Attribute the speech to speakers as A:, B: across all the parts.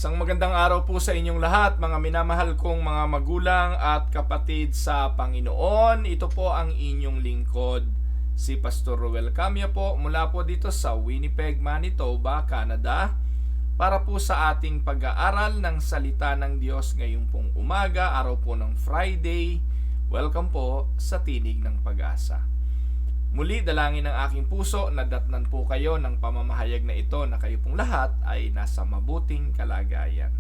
A: Isang magandang araw po sa inyong lahat, mga minamahal kong mga magulang at kapatid sa Panginoon. Ito po ang inyong lingkod, si Pastor Ruel Camia po, mula po dito sa Winnipeg, Manitoba, Canada, para po sa ating pag-aaral ng salita ng Diyos ngayong pong umaga, araw po ng Friday. Welcome po sa Tinig ng Pag-asa. Muli, dalangin ng aking puso na datnan po kayo ng pamamahayag na ito na kayo pong lahat ay nasa mabuting kalagayan.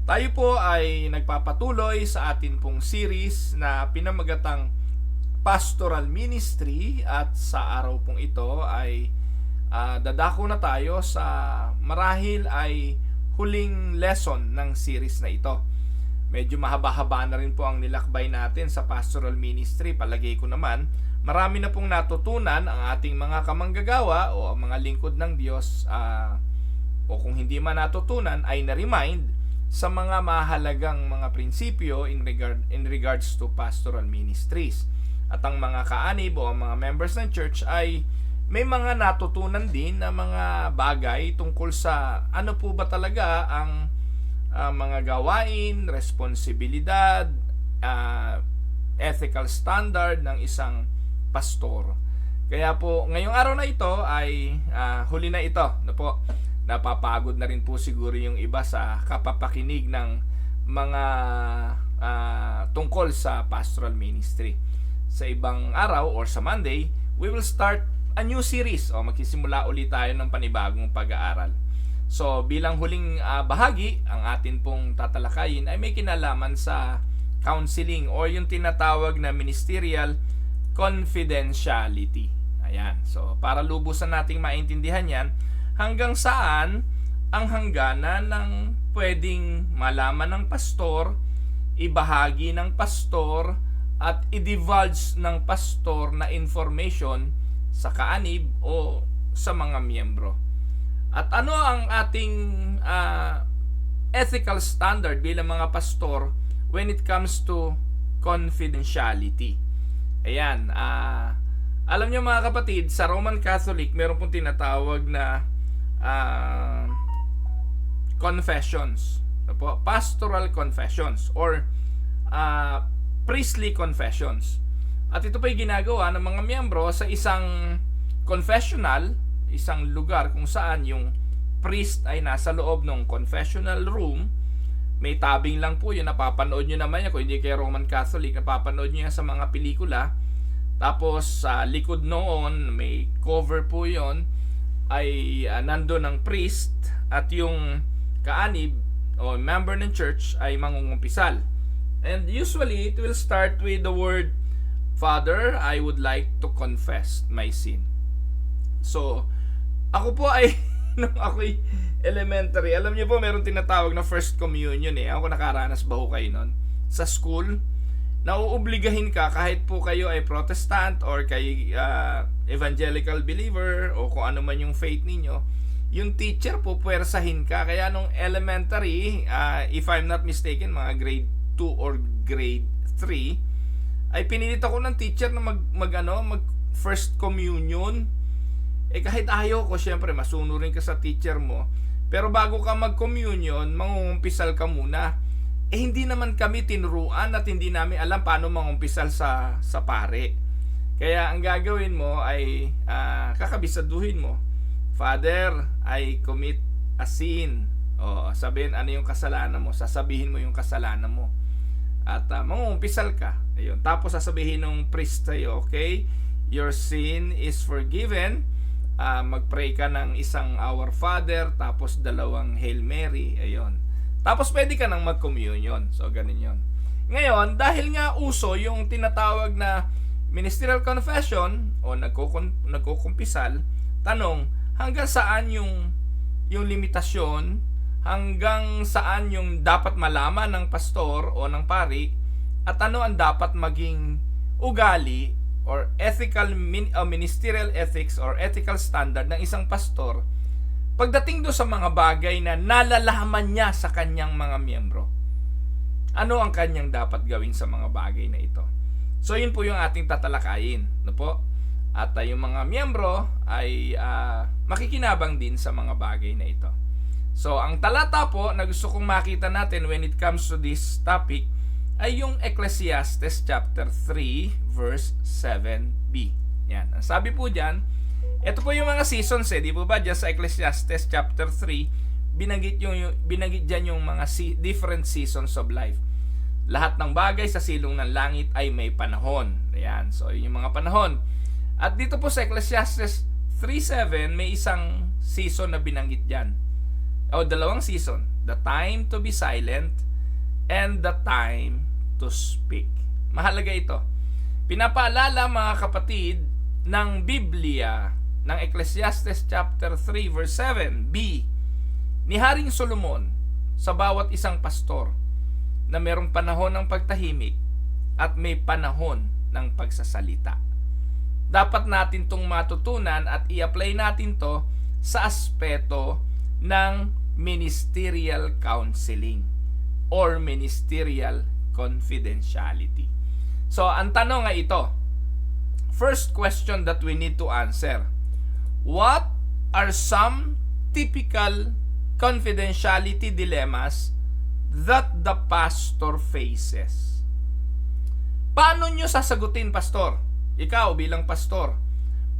A: Tayo po ay nagpapatuloy sa atin pong series na pinamagatang Pastoral Ministry, at sa araw pong ito ay dadako na tayo sa marahil ay huling lesson ng series na ito. Medyo mahaba-haba na rin po ang nilakbay natin sa Pastoral Ministry. Palagay ko naman marami na pong natutunan ang ating mga kamanggagawa o ang mga lingkod ng Diyos, o kung hindi man natutunan ay na-remind sa mga mahalagang mga prinsipyo in regards to pastoral ministries. At ang mga kaanib o ang mga members ng church ay may mga natutunan din na mga bagay tungkol sa ano po ba talaga ang mga gawain, responsibilidad, ethical standard ng isang pastor. Kaya po ngayong araw na ito ay huli na ito na po. Napapagod na rin po siguro yung iba sa kapapakinig ng mga tungkol sa pastoral ministry. Sa ibang araw or sa Monday, we will start a new series o magsisimula ulit tayo ng panibagong pag-aaral. So bilang huling bahagi, ang atin pong tatalakayin ay may kinalaman sa counseling o yung tinatawag na ministerial confidentiality. Ayan. So, para lubusan nating maintindihan yan, hanggang saan ang hangganan ng pwedeng malaman ng pastor, ibahagi ng pastor, at i-divulge ng pastor na information sa kaanib o sa mga miyembro. At ano ang ating ethical standard bilang mga pastor when it comes to confidentiality? Ayan, alam niyo mga kapatid, sa Roman Catholic meron pong tinatawag na confessions, pastoral confessions or priestly confessions. At ito pa ay ginagawa ng mga miyembro sa isang confessional, isang lugar kung saan yung priest ay nasa loob ng confessional room. May tabing lang po yun, napapanood nyo naman yan. Kung hindi kayo Roman Catholic, napapanood nyo yan sa mga pelikula. Tapos sa likod noon, may cover po yun, ay nandun ng priest at yung kaanib o member ng church ay mangungumpisal. And usually, it will start with the word, "Father, I would like to confess my sin." So, ako po ay nung ako'y elementary, alam niyo po meron tinatawag na first communion eh. Ako nakaranas ba ho kayo nun? Sa school, nauobligahin ka kahit po kayo ay Protestant or kay evangelical believer o kung ano man yung faith ninyo, yung teacher po puwersahin ka. Kaya nung elementary, if I'm not mistaken, mga grade 2 or grade 3, ay pinilit ako ng teacher na mag first communion. Kahit ayaw ko, syempre masunurin ka sa teacher mo. Pero bago ka mag-communion, mangungumpisal ka muna. Hindi naman kami tinuruan at hindi namin alam paano mangumpisal sa pare. Kaya ang gagawin mo ay kakabisaduhin mo, "Father, I commit a sin." O sabihin ano yung kasalanan mo, sasabihin mo yung kasalanan mo. At mangungumpisal ka. Ayun. Tapos sasabihin ng priest sa'yo, "Okay, your sin is forgiven." Mag-pray ka ng isang Our Father, tapos 2 Hail Mary, ayun. Tapos pwede ka nang mag-communion. So, ganun yun. Ngayon, dahil nga uso yung tinatawag na ministerial confession o nagkukumpisal, tanong, hanggang saan yung limitasyon, hanggang saan yung dapat malaman ng pastor o ng pari, at ano ang dapat maging ugali or ethical ministerial ethics or ethical standard ng isang pastor pagdating do sa mga bagay na nalalaman niya sa kanyang mga miyembro. Ano ang kanyang dapat gawin sa mga bagay na ito? So yun po yung ating tatalakayin, no po? At yung mga miyembro ay makikinabang din sa mga bagay na ito. So, ang talata po na gusto kong makita natin when it comes to this topic ay yung Ecclesiastes chapter 3 verse 7b. Yan. Ang sabi po diyan, ito po yung mga seasons di po ba? Diyan sa Ecclesiastes chapter 3, binanggit diyan yung mga different seasons of life. Lahat ng bagay sa silong ng langit ay may panahon. Ayan. So, yun yung mga panahon. At dito po sa Ecclesiastes 3:7, may isang season na binanggit diyan. O dalawang season, the time to be silent and the time to speak. Mahalaga ito. Pinapaalala mga kapatid ng Biblia ng Ecclesiastes chapter 3 verse 7b ni Haring Solomon sa bawat isang pastor na merong panahon ng pagtahimik at may panahon ng pagsasalita. Dapat natin itong matutunan at i-apply natin to sa aspeto ng ministerial counseling or ministerial confidentiality. So, ang tanong ay ito. First question that we need to answer. What are some typical confidentiality dilemmas that the pastor faces? Paano nyo sasagutin, pastor? Ikaw bilang pastor,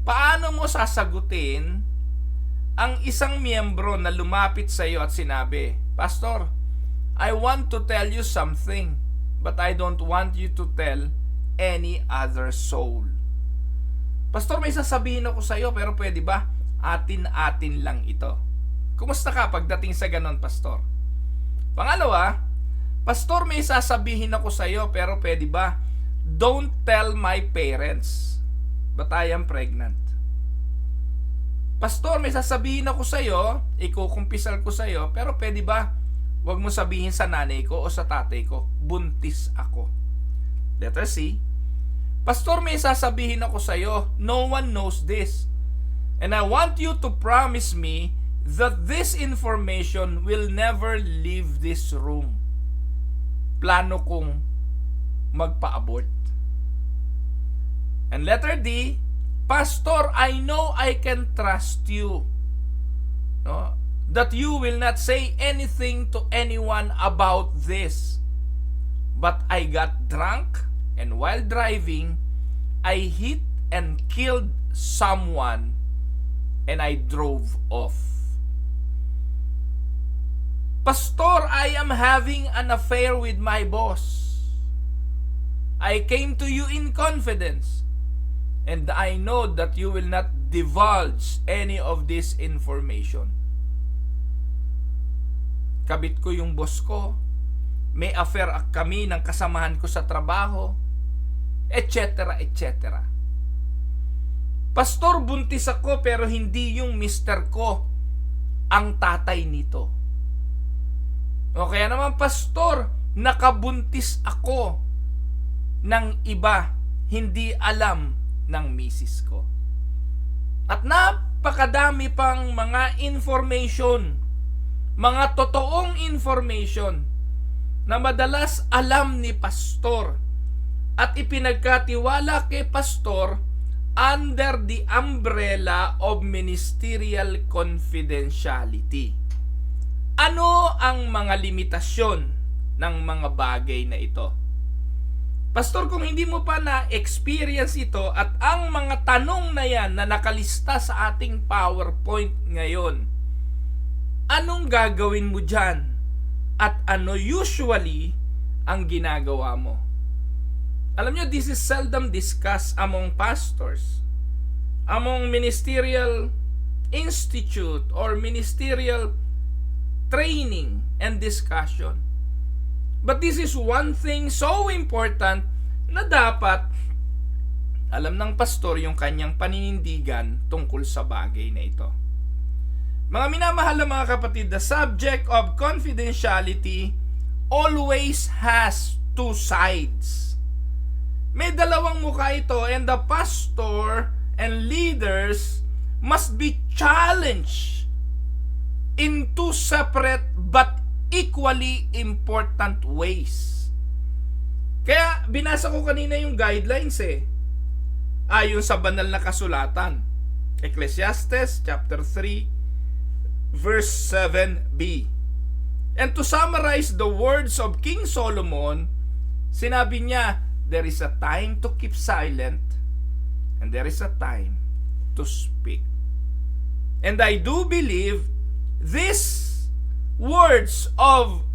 A: paano mo sasagutin ang isang miyembro na lumapit sa iyo at sinabi, Pastor, I want to tell you something, but I don't want you to tell any other soul. Pastor, may sasabihin ako sa iyo, pero pwede ba atin-atin lang ito? Kumusta ka pagdating sa ganon, Pastor? Pangalawa, Pastor, may sasabihin ako sa iyo, pero pwede ba don't tell my parents, but I am pregnant. Pastor, may sasabihin ako sa iyo, ikukumpisal ko sa iyo, pero pwede ba wag mo sabihin sa nanay ko o sa tatay ko, buntis ako. Letter C. Pastor, may sasabihin ako sa iyo, no one knows this. And I want you to promise me that this information will never leave this room. Plano kong magpa-abort. And letter D, Pastor, I know I can trust you. No? That you will not say anything to anyone about this. But I got drunk, and while driving, I hit and killed someone, and I drove off. Pastor, I am having an affair with my boss. I came to you in confidence, and I know that you will not divulge any of this information. Kabit ko yung boss ko, may affair kami ng kasamahan ko sa trabaho, etc. etc. Pastor, buntis ako pero hindi yung mister ko ang tatay nito. O kaya naman, Pastor, nakabuntis ako ng iba, hindi alam ng misis ko. At napakadami pang mga information, mga totoong information na madalas alam ni pastor at ipinagkatiwala kay pastor under the umbrella of ministerial confidentiality. Ano ang mga limitasyon ng mga bagay na ito? Pastor, kung hindi mo pa na-experience ito at ang mga tanong na yan na nakalista sa ating PowerPoint ngayon, anong gagawin mo dyan? At ano usually ang ginagawa mo? Alam nyo, this is seldom discussed among pastors, among ministerial institute or ministerial training and discussion. But this is one thing so important na dapat alam ng pastor yung kanyang paninindigan tungkol sa bagay na ito. Mga minamahal na mga kapatid, the subject of confidentiality always has two sides. May dalawang mukha ito, and the pastor and leaders must be challenged in two separate but equally important ways. Kaya binasa ko kanina yung guidelines ayon sa banal na kasulatan. Ecclesiastes chapter 3 verse 7b. And to summarize the words of King Solomon, sinabi niya, there is a time to keep silent and there is a time to speak. And I do believe these words of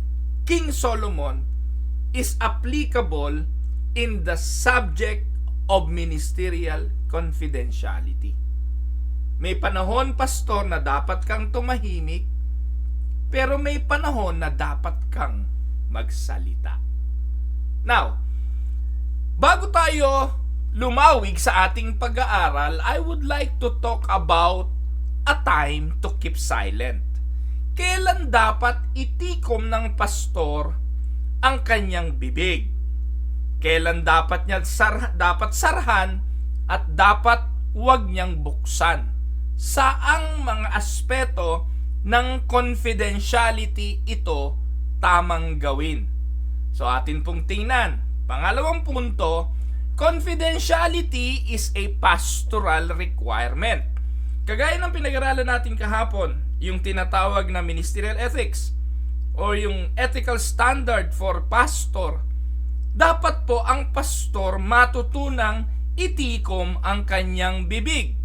A: King Solomon is applicable in the subject of ministerial confidentiality. May panahon, pastor, na dapat kang tumahimik, pero may panahon na dapat kang magsalita. Now, bago tayo lumawig sa ating pag-aaral, I would like to talk about a time to keep silent. Kailan dapat itikom ng pastor ang kanyang bibig? Kailan dapat niya dapat sarhan at dapat huwag niyang buksan? Saang mga aspeto ng confidentiality ito tamang gawin? So atin pong tingnan. Pangalawang punto, confidentiality is a pastoral requirement. Kagaya ng pinag-aralan natin kahapon, yung tinatawag na ministerial ethics or yung ethical standard for pastor, dapat po ang pastor matutunang itikom ang kanyang bibig.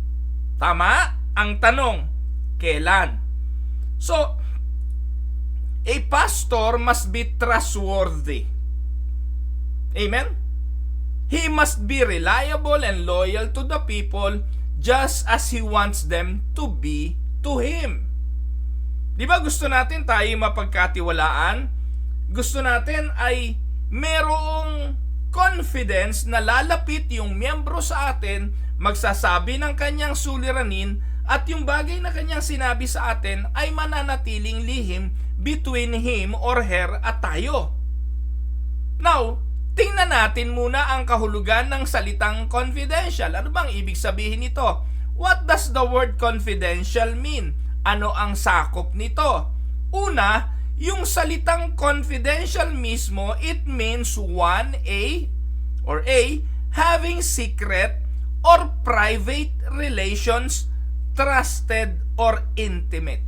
A: Tama? Ang tanong, kailan? So, a pastor must be trustworthy. Amen? He must be reliable and loyal to the people just as he wants them to be to him. Di ba gusto natin tayo mapagkatiwalaan? Gusto natin ay merong confidence na lalapit yung miyembro sa atin, magsasabi ng kanyang suliranin, at yung bagay na kanyang sinabi sa atin ay mananatiling lihim between him or her at tayo. Now, tingnan natin muna ang kahulugan ng salitang confidential. Ano bang ibig sabihin nito? What does the word confidential mean? Ano ang sakop nito? Una, yung salitang confidential mismo, it means having secret or private relations, trusted or intimate.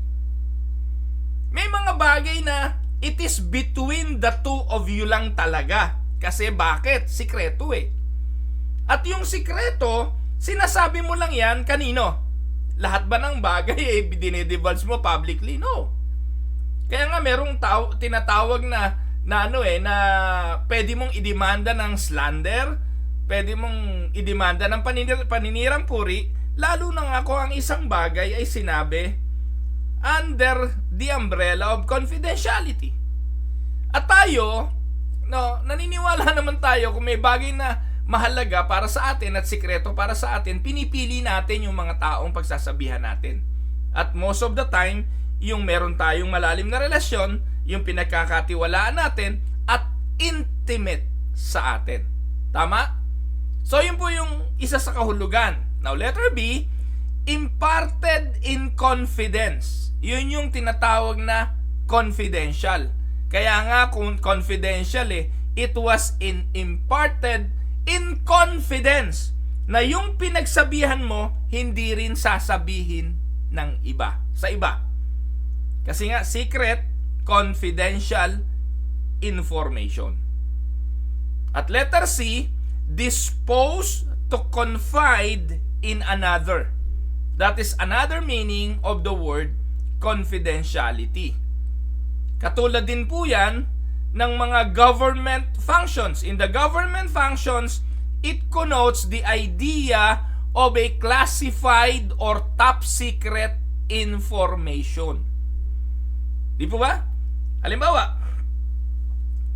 A: May mga bagay na it is between the two of you lang talaga. Kasi bakit? Sikreto eh. At yung sikreto, sinasabi mo lang yan kanino? Lahat ba ng bagay eh dinidivulge mo publicly? No. Kaya nga merong tinatawag na pwede mong idemanda ng slander, pwede mong idemanda ng paninirang puri, lalo na nga kung ang isang bagay ay sinabi under the umbrella of confidentiality. At tayo, naniniwala naman tayo kung may bagay na mahalaga para sa atin at sikreto para sa atin, pinipili natin yung mga taong pagsasabihan natin. At most of the time, yung meron tayong malalim na relasyon, yung pinagkakatiwalaan natin at intimate sa atin. Tama? So yun po yung isa sa kahulugan. Now letter B, imparted in confidence. Yun yung tinatawag na confidential. Kaya nga kung confidential it was imparted in confidence na yung pinagsabihan mo hindi rin sasabihin ng iba, sa iba. Kasi nga secret, confidential information. At letter C, disposed to confide in another. That is another meaning of the word confidentiality. Katulad din po yan ng mga government functions. In the government functions, it connotes the idea of a classified or top secret information. Di po ba? Halimbawa,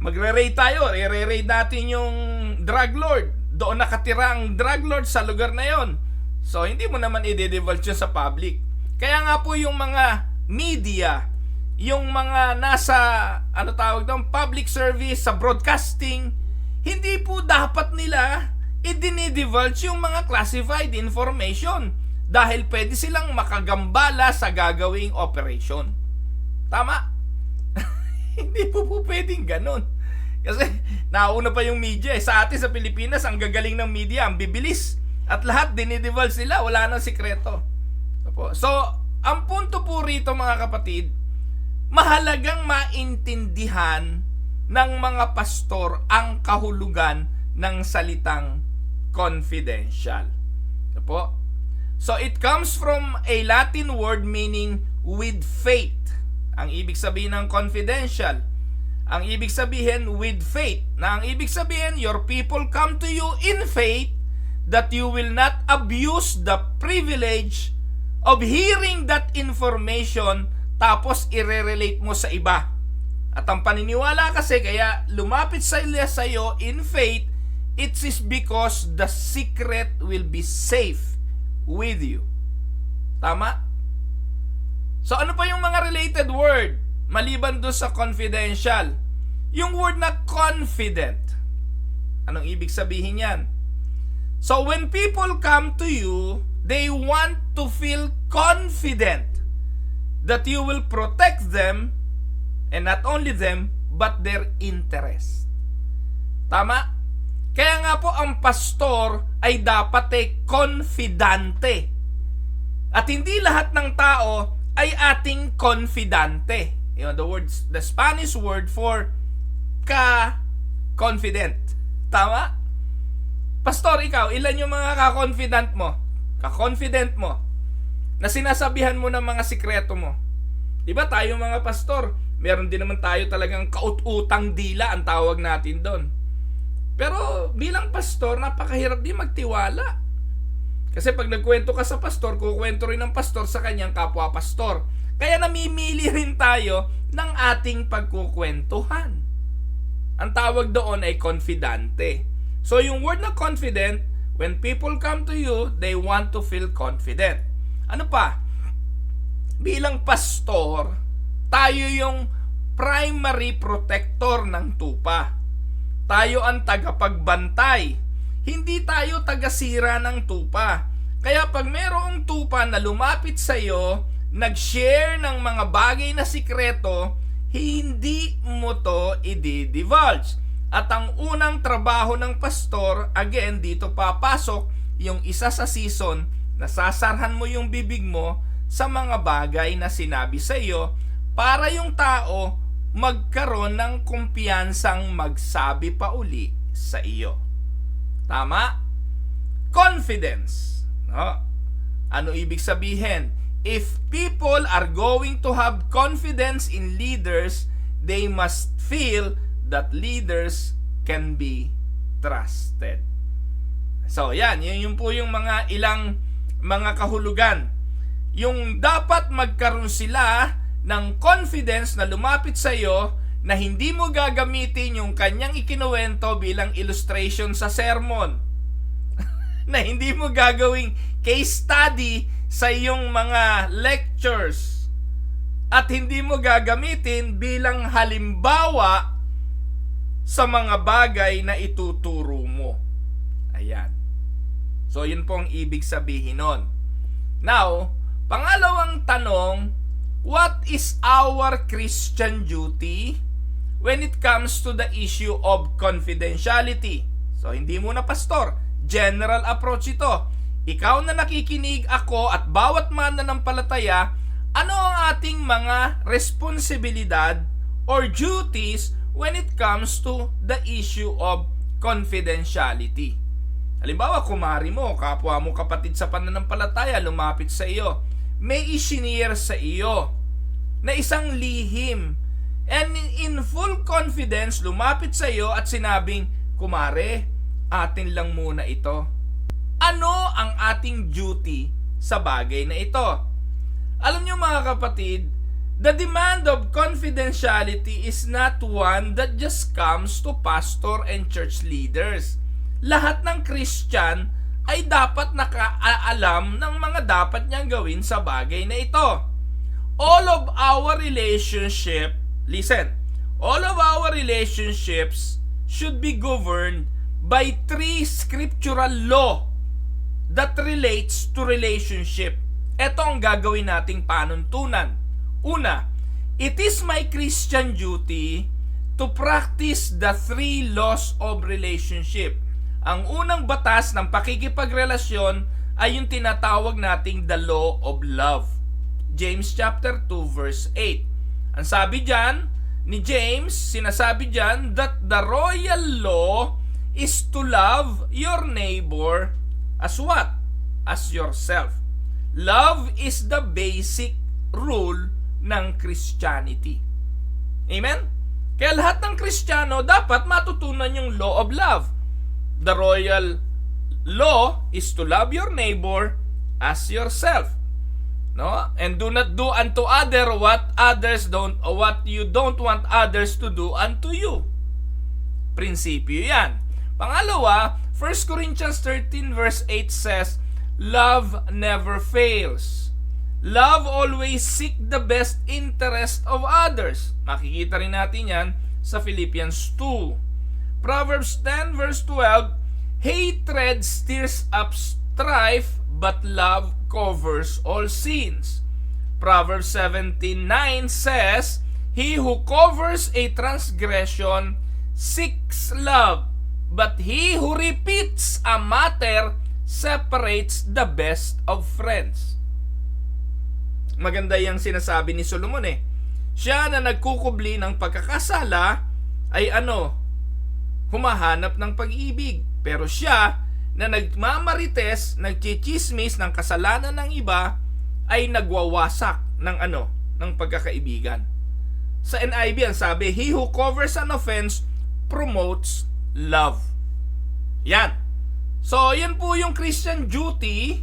A: magre-raid tayo, i-raid natin yung drug lord. Doon nakatira ang drug lord sa lugar na yon. So, hindi mo naman i-divulge yun sa public. Kaya nga po yung mga media, yung mga nasa, public service, sa broadcasting, hindi po dapat nila i-divulge yung mga classified information dahil pwede silang makagambala sa gagawing operation. Tama? Hindi po pwedeng ganun. Kasi nauna pa yung media. Sa atin sa Pilipinas, ang gagaling ng media, ang bibilis. At lahat dinidivulge sila, wala nang sikreto. So, ang punto po rito mga kapatid, mahalagang maintindihan ng mga pastor ang kahulugan ng salitang confidential. Ito po. So it comes from a Latin word meaning with faith. Ang ibig sabihin ng confidential. Ang ibig sabihin with faith. Na ang ibig sabihin, your people come to you in faith that you will not abuse the privilege of hearing that information tapos i-relate mo sa iba. At ang paniniwala kasi kaya lumapit sila sa iyo in faith, it is because the secret will be safe with you. Tama? So ano pa yung mga related word maliban doon sa confidential? Yung word na confident. Anong ibig sabihin yan? So when people come to you, they want to feel confident that you will protect them, and not only them, but their interest. Tama? Kaya nga po ang pastor ay dapat confidante. At hindi lahat ng tao ay ating confidante. You know, the Spanish word for confident. Tama? Pastor, ikaw, ilan yung mga ka-confident mo na sinasabihan mo ng mga sikreto mo? Di ba tayo mga pastor, meron din naman tayo talagang kaut-utang dila ang tawag natin doon. Pero bilang pastor, napakahirap din magtiwala. Kasi pag nagkwento ka sa pastor, kukwento rin ng pastor sa kanyang kapwa-pastor. Kaya namimili rin tayo ng ating pagkukwentuhan. Ang tawag doon ay confidante. So yung word na confident, when people come to you, they want to feel confident. Ano pa? Bilang pastor, tayo yung primary protector ng tupa. Tayo ang tagapagbantay. Hindi tayo tagasira ng tupa. Kaya pag mayroong tupa na lumapit sa iyo, nag-share ng mga bagay na sikreto, hindi mo to i-divulge. At ang unang trabaho ng pastor, again, dito papasok yung isa sa season na sasarhan mo yung bibig mo sa mga bagay na sinabi sa iyo para yung tao magkaroon ng kumpiyansang magsabi pa uli sa iyo. Tama? Confidence. No? Ano ibig sabihin? If people are going to have confidence in leaders, they must feel that leaders can be trusted. So yan, yun po yung mga ilang mga kahulugan. Yung dapat magkaroon sila ng confidence na lumapit sa iyo na hindi mo gagamitin yung kanyang ikinuwento bilang illustration sa sermon. Na hindi mo gagawing case study sa iyong mga lectures. At hindi mo gagamitin bilang halimbawa sa mga bagay na ituturo mo. Ayan. So, yun po ang ibig sabihin nun. Now, pangalawang tanong, what is our Christian duty when it comes to the issue of confidentiality? So, hindi muna pastor. General approach ito. Ikaw na nakikinig, ako at bawat mananampalataya, ano ang ating mga responsibilidad or duties when it comes to the issue of confidentiality? Halimbawa, kumari mo, kapwa mo kapatid sa pananampalataya, lumapit sa iyo. May isinire sa iyo na isang lihim. And in full confidence, lumapit sa iyo at sinabing, kumare, atin lang muna ito. Ano ang ating duty sa bagay na ito? Alam niyo mga kapatid, the demand of confidentiality is not one that just comes to pastor and church leaders. Lahat ng Christian ay dapat nakaalam ng mga dapat niyang gawin sa bagay na ito. All of our relationships should be governed by 3 scriptural law that relates to relationship. Ito ang gagawin nating panuntunan. Una, it is my Christian duty to practice the 3 laws of relationship. Ang unang batas ng pakikipagrelasyon ay yung tinatawag nating the law of love. James chapter 2 verse 8. Ang sabi diyan ni James, sinasabi diyan that the royal law is to love your neighbor as what? As yourself. Love is the basic rule ng Christianity. Amen? Kaya lahat ng Kristiyano dapat matutunan yung law of love. The royal law is to love your neighbor as yourself. No? And do not do unto other what you don't want others to do unto you. Prinsipyo 'yan. Pangalawa, 1 Corinthians 13 verse 8 says, love never fails. Love always seek the best interest of others. Makikita rin natin 'yan sa Philippians 2. Proverbs 10 verse 12, hatred stirs up strife, but love covers all sins. Proverbs 17:9 says, he who covers a transgression seeks love, but he who repeats a matter separates the best of friends. Maganda yung sinasabi ni Solomon eh. Siya na nagkukubli ng pagkakasala ay humahanap ng pag-ibig. Pero siya na nagmamarites, nagchichismis ng kasalanan ng iba ay nagwawasak ng pagkakaibigan. Sa NIV ang sabi, he who covers an offense promotes love. Yan. So, yan po yung Christian duty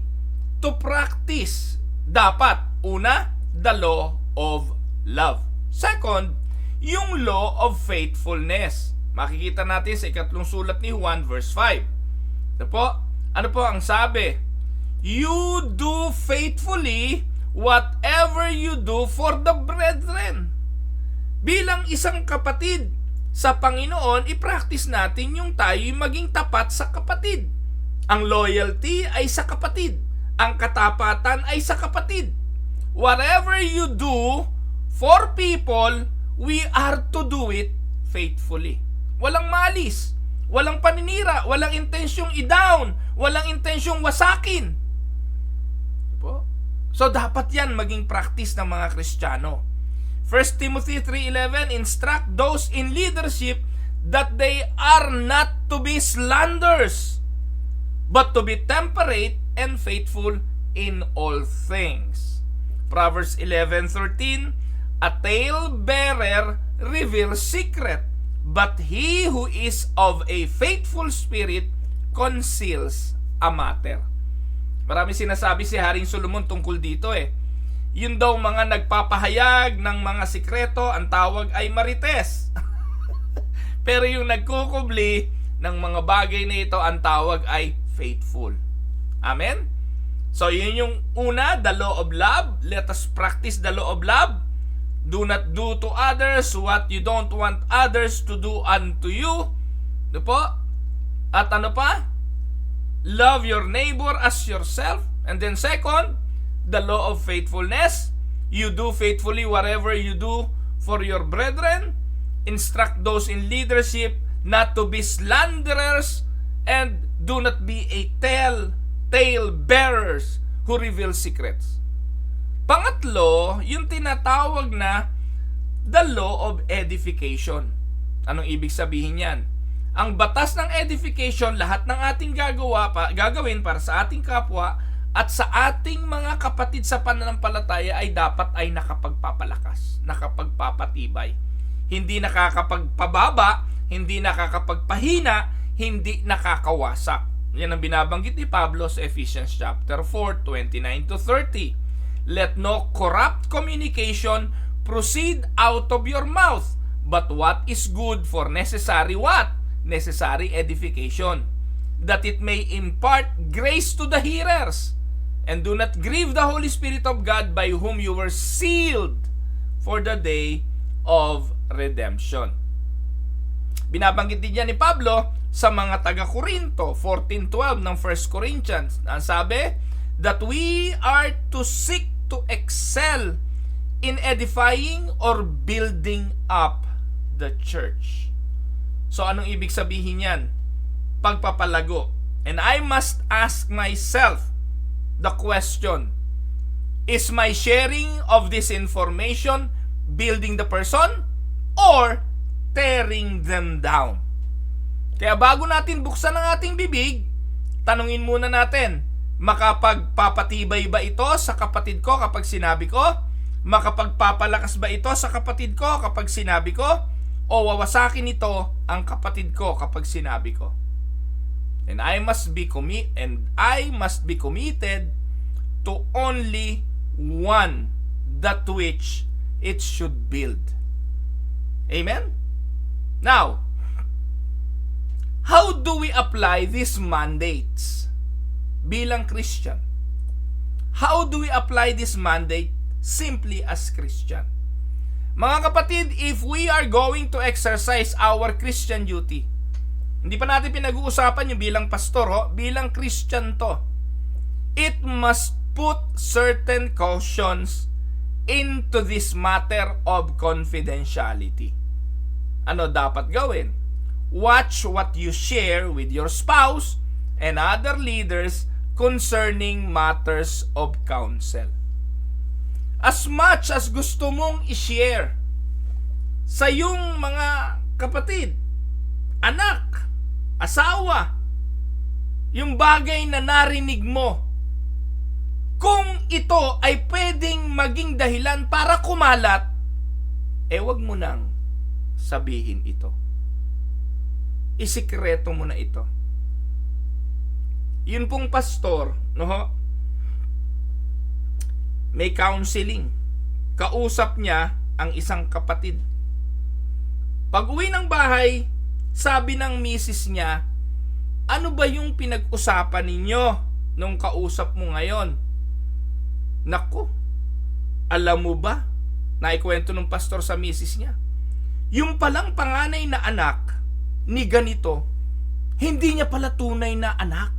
A: to practice. Dapat, una, the law of love. Second, yung law of faithfulness. Makikita natin sa ikatlong sulat ni Juan verse 5. Ano po ang sabi? You do faithfully whatever you do for the brethren. Bilang isang kapatid sa Panginoon, i-practice natin yung tayo'y maging tapat sa kapatid. Ang loyalty ay sa kapatid. Ang katapatan ay sa kapatid. Whatever you do for people, we are to do it faithfully. Walang malis, walang paninira, walang intensyong i-down, walang intensyong wasakin. So dapat yan maging practice ng mga Kristiyano. 1 Timothy 3:11, instruct those in leadership that they are not to be slanderers, but to be temperate and faithful in all things. Proverbs 11:13, a tale-bearer reveals secret, but he who is of a faithful spirit conceals a matter. Marami sinasabi si Haring Solomon tungkol dito eh. Yun daw mga nagpapahayag ng mga sikreto, ang tawag ay marites. Pero yung nagkukubli ng mga bagay na ito, ang tawag ay faithful. Amen? So yun yung una, the law of love. Let us practice the law of love. Do not do to others what you don't want others to do unto you. Ano po? At ano pa? Love your neighbor as yourself. And then second, the law of faithfulness. You do faithfully whatever you do for your brethren. Instruct those in leadership not to be slanderers, and do not be a tale bearers who reveal secrets. Pangatlo, yung tinatawag na the law of edification. Anong ibig sabihin yan? Ang batas ng edification, lahat ng ating gagawin para sa ating kapwa at sa ating mga kapatid sa pananampalataya ay dapat ay nakapagpapalakas, nakapagpapatibay. Hindi nakakapagpababa, hindi nakakapagpahina, hindi nakakawasak. Yan ang binabanggit ni Pablo sa Ephesians chapter 4, 29-30. Let no corrupt communication proceed out of your mouth, but what is good for necessary what? Necessary edification, that it may impart grace to the hearers. And do not grieve the Holy Spirit of God, by whom you were sealed for the day of redemption. Binabanggit din yan ni Pablo sa mga taga-Korinto, 14:12 ng 1 Corinthians. Ang sabi, that we are to seek to excel in edifying or building up the church. So anong ibig sabihin yan? Pagpapalago. And I must ask myself the question, Is my sharing of this information building the person or tearing them down? Kaya bago natin buksan ang ating bibig, tanungin muna natin, makapagpapatibay ba ito sa kapatid ko kapag sinabi ko? Makapagpapalakas ba ito sa kapatid ko kapag sinabi ko? O wawasakin ito ang kapatid ko kapag sinabi ko? And I must be committed to only one, that which it should build. Amen? Now, how do we apply these mandates bilang Christian? How do we apply this mandate simply as Christian? Mga kapatid, if we are going to exercise our Christian duty, hindi pa natin pinag-uusapan yung bilang pastor, bilang Christian to, it must put certain cautions into this matter of confidentiality. Ano dapat gawin? Watch what you share with your spouse and other leaders concerning matters of counsel. As much as gusto mong i-share sa iyong mga kapatid, anak, asawa, yung bagay na narinig mo, kung ito ay pwedeng maging dahilan para kumalat, wag mo nang sabihin ito. Isikreto mo na ito. Yun pong pastor, may counseling. Kausap niya ang isang kapatid. Pag-uwi ng bahay, sabi ng misis niya, ano ba yung pinag-usapan ninyo nung kausap mo ngayon? Naku, alam mo ba, naikwento ng pastor sa misis niya, yung palang panganay na anak ni ganito, hindi niya pala tunay na anak.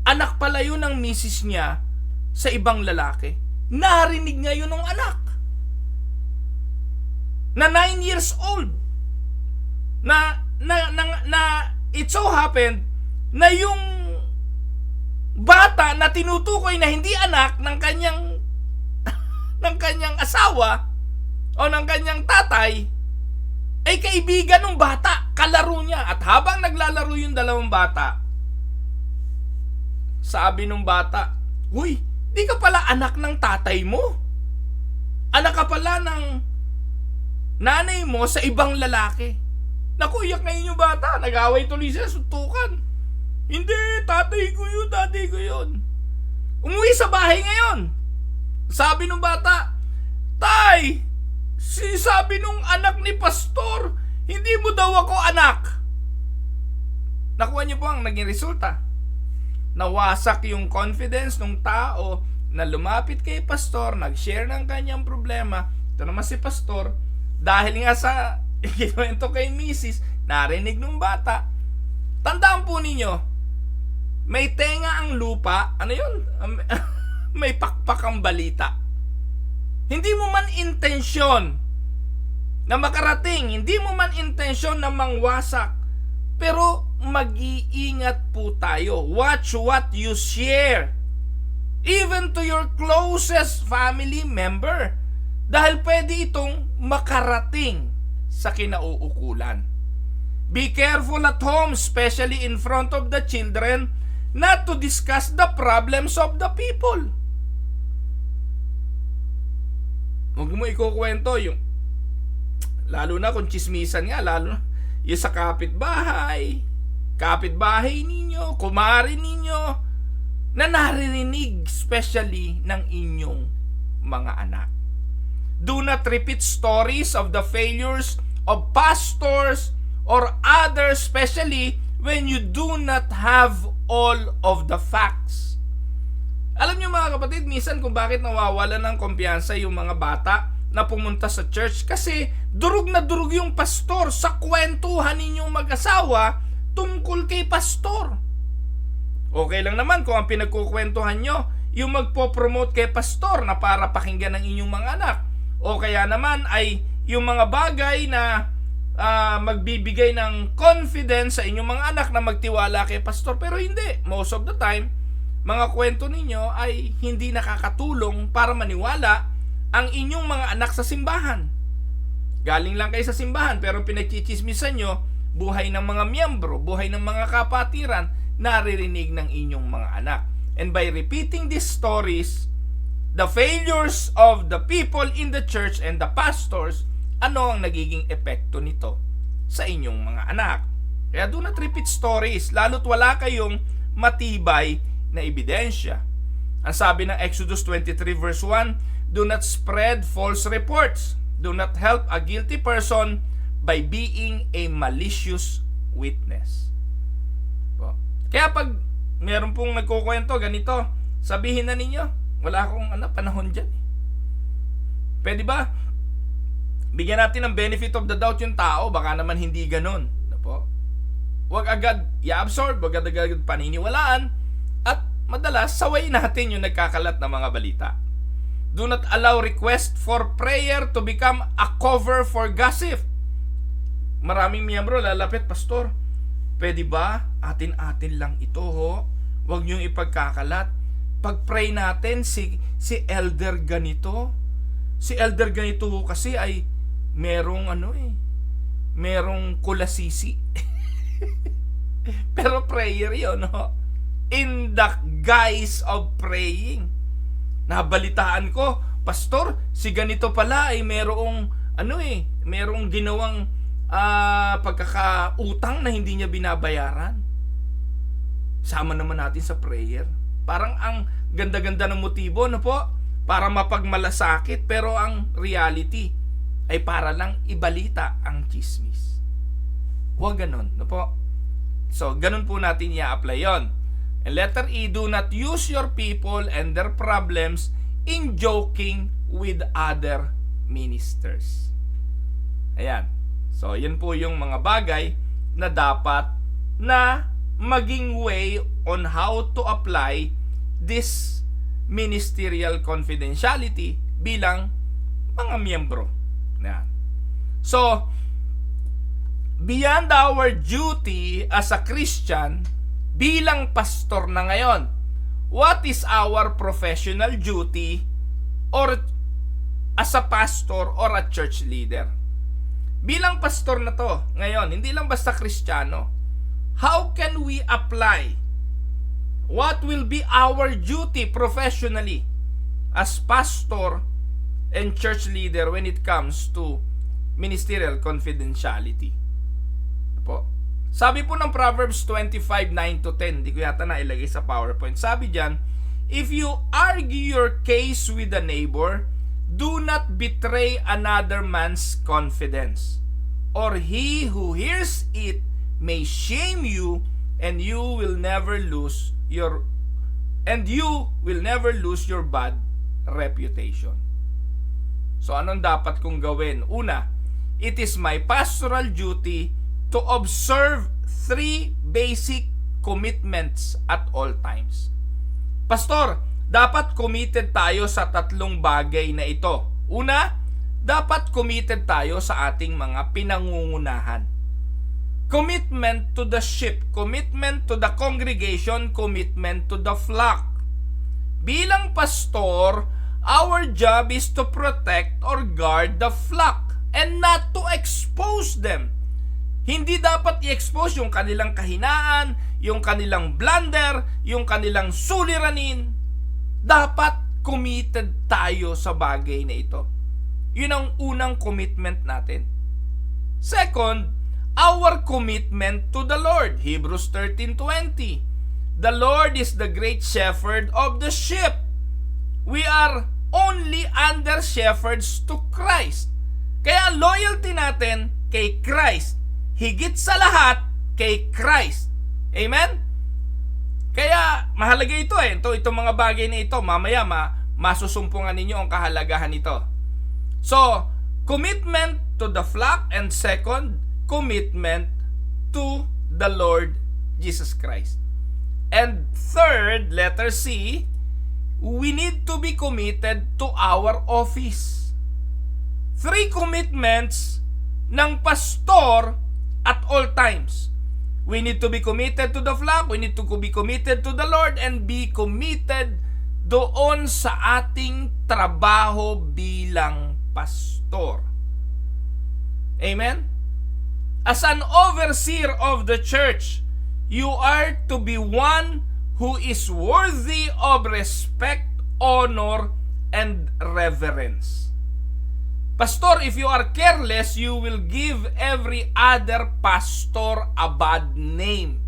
A: Anak pala yun ng misis niya sa ibang lalaki. Narinig niya yun ng anak. Na 9 years old. Na it so happened na yung bata na tinutukoy na hindi anak ng kanyang ng kanyang asawa o ng kanyang tatay ay kaibigan ng bata, kalaro niya. At habang naglalaro yung dalawang bata, sabi ng bata, "Uy, di ka pala anak ng tatay mo. Anak ka pala ng nanay mo sa ibang lalaki." Naku, iyak ngayon yung bata. Nag-away tuloy sila, suntukan. Hindi, tatay ko yun. Umuwi sa bahay ngayon. Sabi ng bata, "Tay, sabi nung anak ni pastor, hindi mo daw ako anak." Nakuha niyo po ang naging resulta. Nawasak yung confidence ng tao na lumapit kay pastor, nag-share ng kanyang problema. Ito naman si pastor, dahil nga sa ikikwento kay misis, narinig ng bata. Tandaan po ninyo, may tenga ang lupa, ano yun? May pakpak ang balita. Hindi mo man intensyon na makarating, hindi mo man intensyon na mangwasak, pero mag-iingat po tayo. Watch what you share, even to your closest family member, dahil pwede itong makarating sa kinauukulan. Be careful at home, especially in front of the children, not to discuss the problems of the people. Huwag mo ikukwento yung, lalo na kung chismisan nga, lalo na yung sa kapitbahay ninyo, kumari ninyo, na naririnig especially ng inyong mga anak. Do not repeat stories of the failures of pastors or others, especially when you do not have all of the facts. Alam niyo mga kapatid, minsan kung bakit nawawala ng kumpiyansa yung mga bata na pumunta sa church, kasi durug na durug yung pastor sa kwentuhan ninyong mag-asawa tungkol kay pastor. Okay lang naman kung ang pinagkukwentuhan nyo yung magpo-promote kay pastor na para pakinggan ng inyong mga anak. O kaya naman ay yung mga bagay na magbibigay ng confidence sa inyong mga anak na magtiwala kay pastor. Pero hindi. Most of the time, mga kwento ninyo ay hindi nakakatulong para maniwala ang inyong mga anak sa simbahan. Galing lang kayo sa simbahan pero pinagchichismisan nyo buhay ng mga miyembro, buhay ng mga kapatiran, naririnig ng inyong mga anak. And by repeating these stories, the failures of the people in the church and the pastors, ano ang nagiging epekto nito sa inyong mga anak? Kaya do not repeat stories, lalo't wala kayong matibay na ebidensya. Ang sabi ng Exodus 23 verse 1, do not spread false reports. Do not help a guilty person by being a malicious witness. Kaya pag meron pong nagkukwento ganito, sabihin na ninyo, wala akong panahon dyan. Pwede ba? Bigyan natin ng benefit of the doubt yung tao, baka naman hindi ganun. Huwag agad i-absorb, huwag agad paniniwalaan, at madalas saway natin yung nagkakalat na mga balita. Do not allow request for prayer to become a cover for gossip. Maraming miyembro lalapit, Pastor, pwede ba? Atin-atin lang ito ho. Huwag niyong ipagkakalat. Pag-pray natin si elder ganito. Si elder ganito kasi ay merong merong kulasisi. Pero prayer yun, no? In the guise of praying. Nabalitaan ko, Pastor, si ganito pala ay merong ginawang pagkakautang na hindi niya binabayaran. Sama naman natin sa prayer. Parang ang ganda-ganda ng motibo, para mapagmalasakit, pero ang reality ay para lang ibalita ang chismis. Huwag ganun, So, ganun po natin i-apply yon. And letter E, do not use your people and their problems in joking with other ministers. Ayan. So, yan po yung mga bagay na dapat na maging way on how to apply this ministerial confidentiality bilang mga miyembro. Ayan. So, beyond our duty as a Christian, bilang pastor na ngayon, what is our professional duty or as a pastor or a church leader? Bilang pastor na to, ngayon, hindi lang basta Kristiyano, how can we apply what will be our duty professionally as pastor and church leader when it comes to ministerial confidentiality? Sabi po ng Proverbs 25:9-10, di ko yata nailagay sa PowerPoint. Sabi diyan, if you argue your case with a neighbor, do not betray another man's confidence, or he who hears it may shame you, and you will never lose your bad reputation. So anong dapat kong gawin? Una, it is my pastoral duty to observe 3 basic commitments at all times. Pastor, dapat committed tayo sa 3 bagay na ito. Una, dapat committed tayo sa ating mga pinangungunahan. Commitment to the sheep, commitment to the congregation, commitment to the flock. Bilang pastor, our job is to protect or guard the flock and not to expose them. Hindi dapat i-expose yung kanilang kahinaan, yung kanilang blunder, yung kanilang suliranin. Dapat committed tayo sa bagay na ito. Yun ang unang commitment natin. Second, our commitment to the Lord. Hebrews 13:20. The Lord is the great shepherd of the sheep. We are only under shepherds to Christ. Kaya loyalty natin kay Christ. Higit sa lahat kay Christ. Amen? Kaya mahalaga ito itong mga bagay na ito. Mamaya masusumpungan ninyo ang kahalagahan nito. So, commitment to the flock, and second, commitment to the Lord Jesus Christ. And third, letter C, we need to be committed to our office. 3 commitments ng pastor at all times. We need to be committed to the flock. We need to be committed to the Lord and be committed doon sa ating trabaho bilang pastor. Amen? As an overseer of the church, you are to be one who is worthy of respect, honor, and reverence. Pastor, if you are careless, you will give every other pastor a bad name.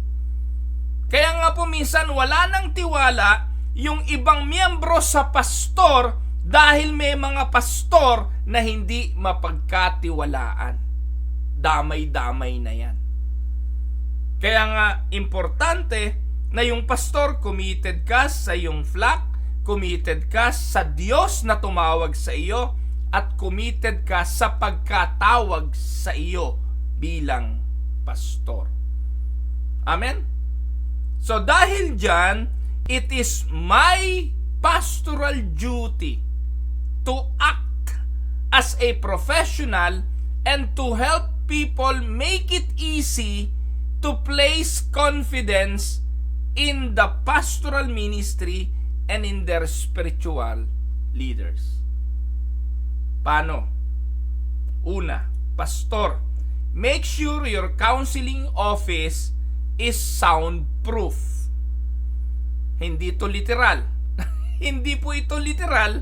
A: Kaya nga po minsan wala nang tiwala yung ibang miyembro sa pastor dahil may mga pastor na hindi mapagkatiwalaan. Damay-damay na yan. Kaya nga importante na yung pastor, committed ka sa iyong flock, committed ka sa Diyos na tumawag sa iyo, at committed ka sa pagkatawag sa iyo bilang pastor. Amen? So dahil dyan, it is my pastoral duty to act as a professional and to help people make it easy to place confidence in the pastoral ministry and in their spiritual leaders. Paano? Una, pastor, make sure your counseling office is soundproof. Hindi ito literal. Hindi po ito literal,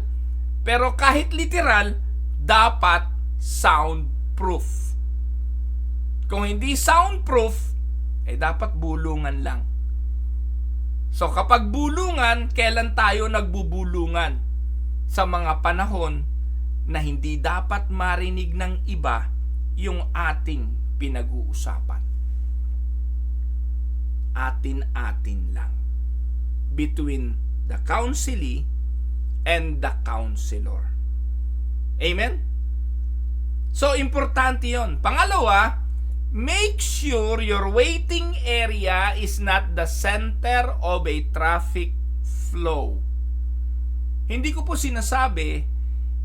A: pero kahit literal, dapat soundproof. Kung hindi soundproof, dapat bulungan lang. So kapag bulungan, kailan tayo nagbubulungan? Sa mga panahon na hindi dapat marinig ng iba yung ating pinag-uusapan. Atin-atin lang. Between the counselee and the counselor. Amen? So, importante yon. Pangalawa, make sure your waiting area is not the center of a traffic flow. Hindi ko po sinasabi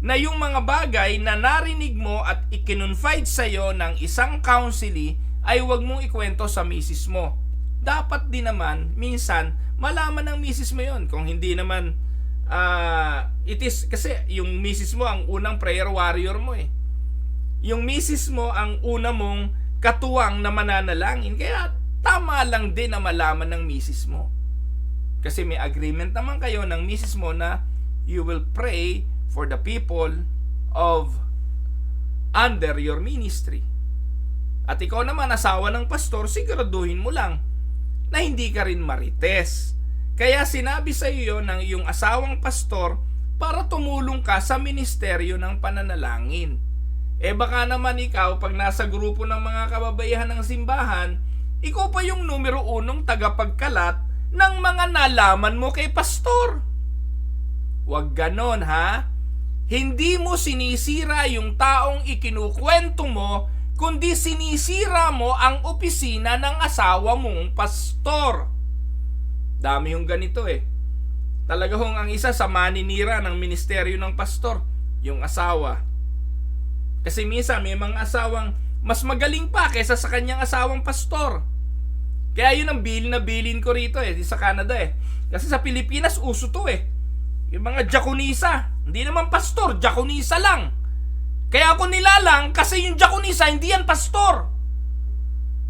A: na yung mga bagay na narinig mo at ikinonfide sa'yo ng isang counselee ay huwag mong ikwento sa misis mo. Dapat din naman, minsan, malaman ng misis mo yon. Kung hindi naman, it is, kasi yung misis mo ang unang prayer warrior mo eh. Yung misis mo ang una mong katuwang na mananalangin. Kaya tama lang din na malaman ng misis mo. Kasi may agreement naman kayo ng misis mo na you will pray for the people of under your ministry. At ikaw naman, asawa ng pastor, siguraduhin mo lang na hindi ka rin marites. Kaya sinabi sa iyo ng iyong asawang pastor para tumulong ka sa ministeryo ng pananalangin. Baka naman ikaw, pag nasa grupo ng mga kababaihan ng simbahan, ikaw pa yung numero 1 tagapagkalat ng mga nalaman mo kay pastor. Huwag ganon, ha? Hindi mo sinisira yung taong ikinukwento mo, kundi sinisira mo ang opisina ng asawa mong pastor. Dami yung ganito eh. Talaga hong ang isa sa maninira ng ministeryo ng pastor, yung asawa. Kasi minsan may mga asawang mas magaling pa kaysa sa kanyang asawang pastor. Kaya yun ang bilin na bilin ko rito sa Canada eh. Kasi sa Pilipinas uso to eh. Yung mga diakonisa, hindi naman pastor, diakonisa lang. Kaya ako nilalang kasi yung diakonisa hindi yan pastor.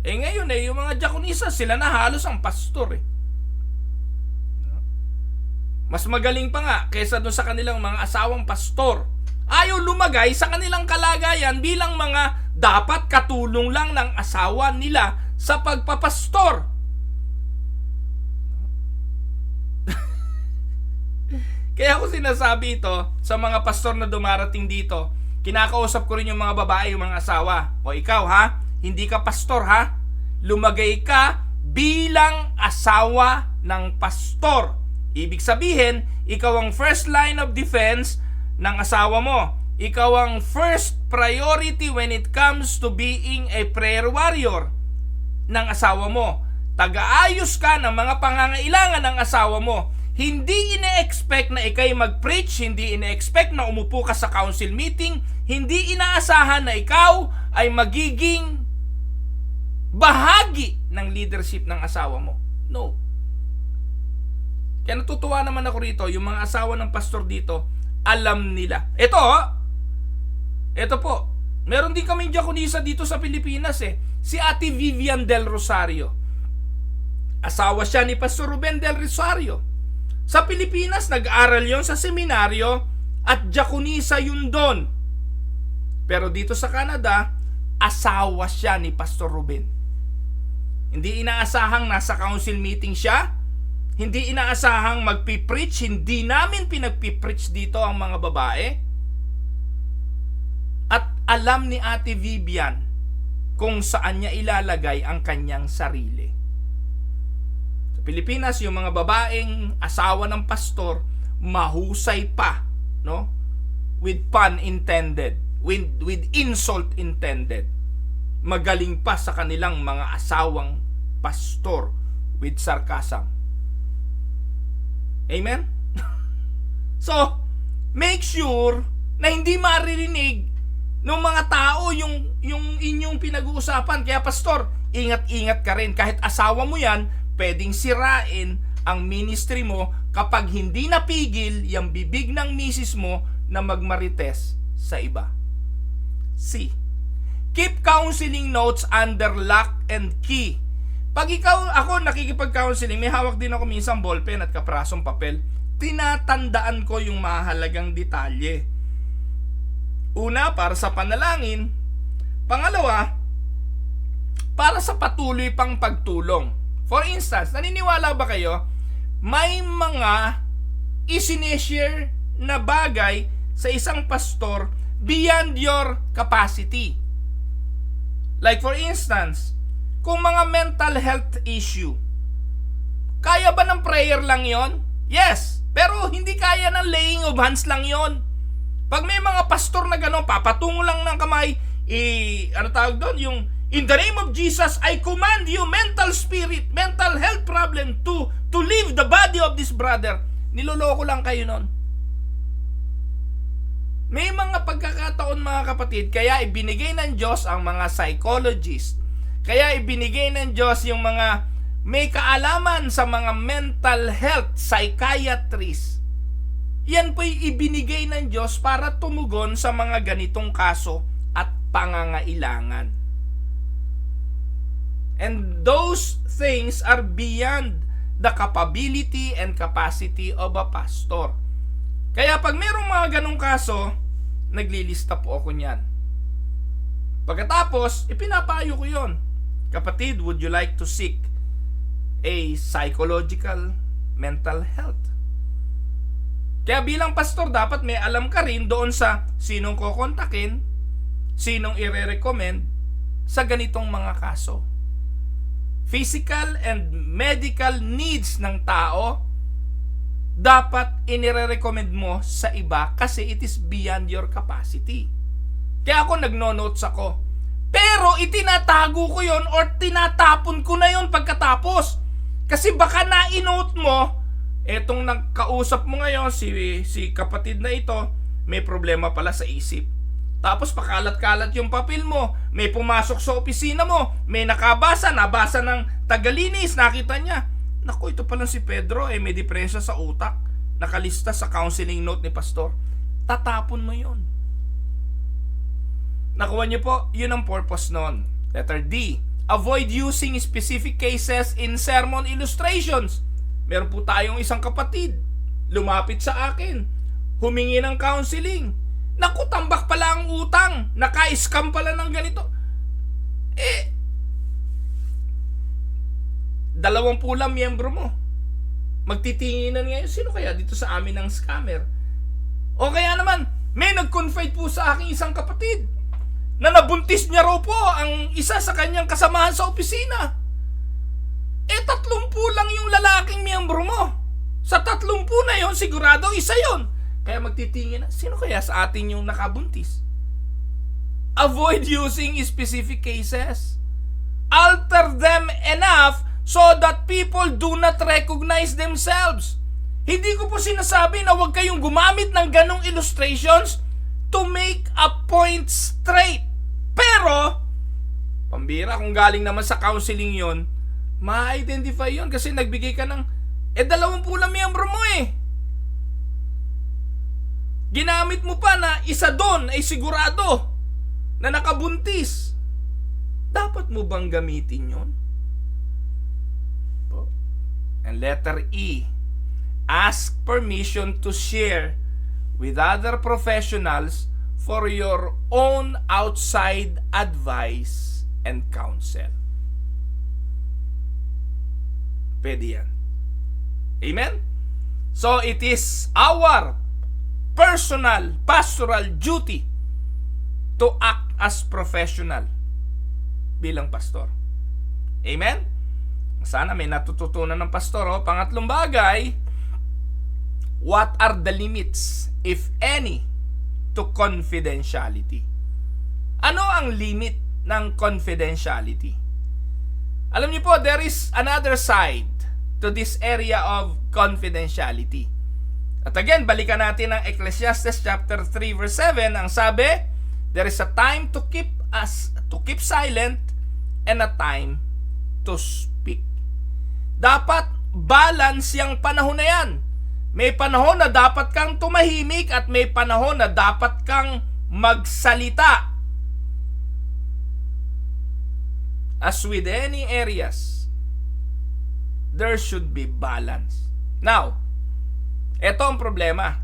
A: Ngayon yung mga diakonisa, sila na halos ang pastor eh. Mas magaling pa nga kaysa doon sa kanilang mga asawang pastor. Ayaw lumagay sa kanilang kalagayan bilang mga dapat katulong lang ng asawa nila sa pagpapastor. Kaya ako sinasabi ito sa mga pastor na dumarating dito. Kinakausap ko rin yung mga babae, yung mga asawa. O ikaw ha, hindi ka pastor ha. Lumagay ka bilang asawa ng pastor. Ibig sabihin, ikaw ang first line of defense ng asawa mo. Ikaw ang first priority when it comes to being a prayer warrior ng asawa mo. Taga-ayos ka ng mga pangangailangan ng asawa mo. Hindi ine-expect na ikay mag-preach, hindi ine-expect na umupo ka sa council meeting, hindi inaasahan na ikaw ay magiging bahagi ng leadership ng asawa mo. No. Kaya natutuwa naman ako rito, yung mga asawa ng pastor dito, alam nila. Ito po, meron din kaming diakonisa dito sa Pilipinas si Ate Vivian Del Rosario. Asawa siya ni Pastor Ruben Del Rosario. Sa Pilipinas, nag-aral yon sa seminaryo at diakonisa yun doon. Pero dito sa Canada, asawa siya ni Pastor Ruben. Hindi inaasahang nasa council meeting siya. Hindi inaasahang magpipreach. Hindi namin pinagpipreach dito ang mga babae. At alam ni Ate Vivian kung saan niya ilalagay ang kanyang sarili. Sa Pilipinas, yung mga babaeng asawa ng pastor, mahusay pa, no? With pun intended. With insult intended. Magaling pa sa kanilang mga asawang pastor with sarcasm. Amen? So, make sure na hindi maririnig ng mga tao yung inyong pinag-uusapan. Kaya pastor, ingat-ingat ka rin. Kahit asawa mo yan, pwedeng sirain ang ministry mo kapag hindi napigil yung bibig ng misis mo na magmarites sa iba. C. Keep counseling notes under lock and key. Pag ako nakikipag-counseling, may hawak din ako minsan ballpen at kaprasong papel. Tinatandaan ko yung mahalagang detalye. Una, para sa panalangin. Pangalawa, para sa patuloy pang pagtulong. For instance, naniniwala ba kayo, may mga isineshare na bagay sa isang pastor beyond your capacity. Like for instance, kung mga mental health issue, kaya ba ng prayer lang yon? Yes, pero hindi kaya ng laying of hands lang yon. Pag may mga pastor na gano'n, papatungo lang ng kamay, ano tawag doon? Yung, in the name of Jesus, I command you, mental spirit, mental health problem to leave the body of this brother. Niloloko lang kayo nun. May mga pagkakataon mga kapatid, kaya ibinigay ng Diyos ang mga psychologist. Kaya ibinigay ng Diyos yung mga may kaalaman sa mga mental health, psychiatrist. Yan po'y ibinigay ng Diyos para tumugon sa mga ganitong kaso at pangangailangan. And those things are beyond the capability and capacity of a pastor. Kaya pag mayroong mga ganong kaso, naglilista po ako niyan. Pagkatapos, ipinapayo ko yon. Kapatid, would you like to seek a psychological mental health? Kaya bilang pastor, dapat may alam ka rin doon sa sinong kokontakin, sinong ire-recommend sa ganitong mga kaso. Physical and medical needs ng tao, dapat inire-recommend mo sa iba kasi it is beyond your capacity. Kaya ako nagno-notes ako. Pero itinatago ko yon or tinatapon ko na yon pagkatapos. Kasi baka na-note mo, etong nagkausap mo ngayon, si kapatid na ito, may problema pala sa isip. Tapos pakalat-kalat yung papel mo, may pumasok sa opisina mo, may nabasa ng tagalinis, nakita niya. Naku, ito palang si Pedro, may depresya sa utak. Nakalista sa counseling note ni pastor. Tatapon mo yun. Nakuha niyo po, yun ang purpose nun. Letter D. Avoid using specific cases in sermon illustrations. Meron po tayong isang kapatid. Lumapit sa akin. Humingi ng counseling. Naku, tambak pala ang utang. Naka-scam pala ng ganito. 20 lang miyembro mo. Magtitinginan ngayon, sino kaya dito sa amin ang scammer? O kaya naman, may nag-confide po sa aking isang kapatid na nabuntis niya raw po ang isa sa kanyang kasamahan sa opisina. 30 lang yung lalaking miyembro mo. Sa 30 na yon, sigurado isa yon. Kaya magtitingin na, sino kaya sa atin yung nakabuntis? Avoid using specific cases. Alter them enough so that people do not recognize themselves. Hindi ko po sinasabi na huwag kayong gumamit ng ganong illustrations to make a point straight. Pero, Pambira, kung galing naman sa counseling yon, ma-identify yon kasi nagbigay ka ng 20 lang miyembro mo eh. Ginamit mo pa na isa doon ay sigurado na nakabuntis. Dapat mo bang gamitin yon? And letter E, ask permission to share with other professionals for your own outside advice and counsel. Pwede yan. Amen? So it is our personal pastoral duty to act as professional bilang pastor. Amen? Sana may natututunan ng pastor. Pangatlong bagay, what are the limits, if any, to confidentiality? Ano ang limit ng confidentiality? Alam niyo po, there is another side to this area of confidentiality. At again, balikan natin ang Ecclesiastes chapter 3 verse 7. Ang sabi, there is a time to keep silent and a time to speak. Dapat balance yung panahon na yan. May panahon na dapat kang tumahimik at may panahon na dapat kang magsalita. As with any areas, there should be balance. Now, eto ang problema.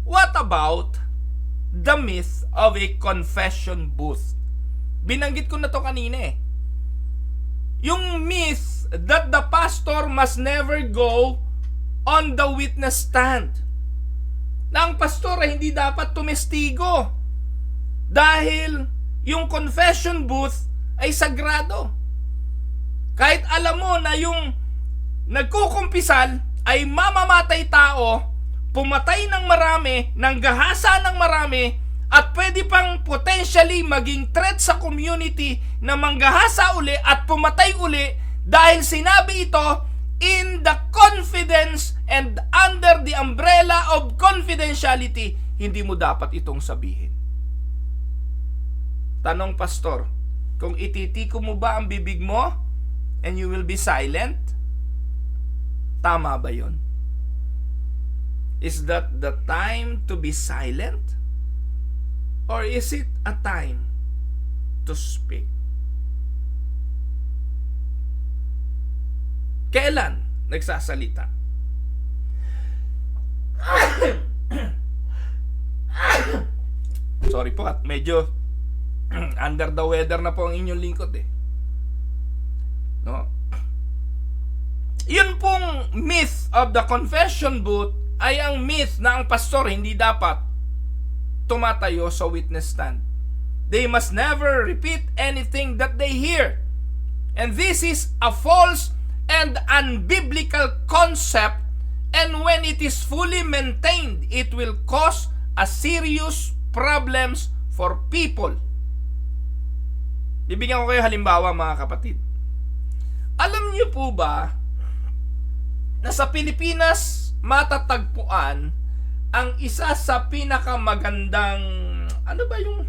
A: What about the myth of a confession booth? Binanggit ko na to kanina eh. Yung myth that the pastor must never go on the witness stand. Na ang pastor ay hindi dapat tumestigo dahil yung confession booth ay sagrado. Kahit alam mo na yung nagkukumpisal ay mamamatay tao, pumatay ng marami, nanggahasa ng marami, at pwede pang potentially maging threat sa community na manggahasa uli at pumatay uli dahil sinabi ito in the confidence and under the umbrella of confidentiality, hindi mo dapat itong sabihin. Tanong pastor, kung ititiko mo ba ang bibig mo and you will be silent, tama ba yun? Is that the time to be silent? Or is it a time to speak? Kailan nagsasalita? Sorry po at medyo under the weather na po ang inyong lingkod eh. No? Yun pong myth of the confession booth ay ang myth na ang pastor hindi dapat tumatayo sa witness stand. They must never repeat anything that they hear. And this is a false and unbiblical concept, and when it is fully maintained, it will cause a serious problems for people. Bibigyan ko kayo halimbawa mga kapatid. Alam niyo po ba na sa Pilipinas matatagpuan ang isa sa pinakamagandang, ano ba yung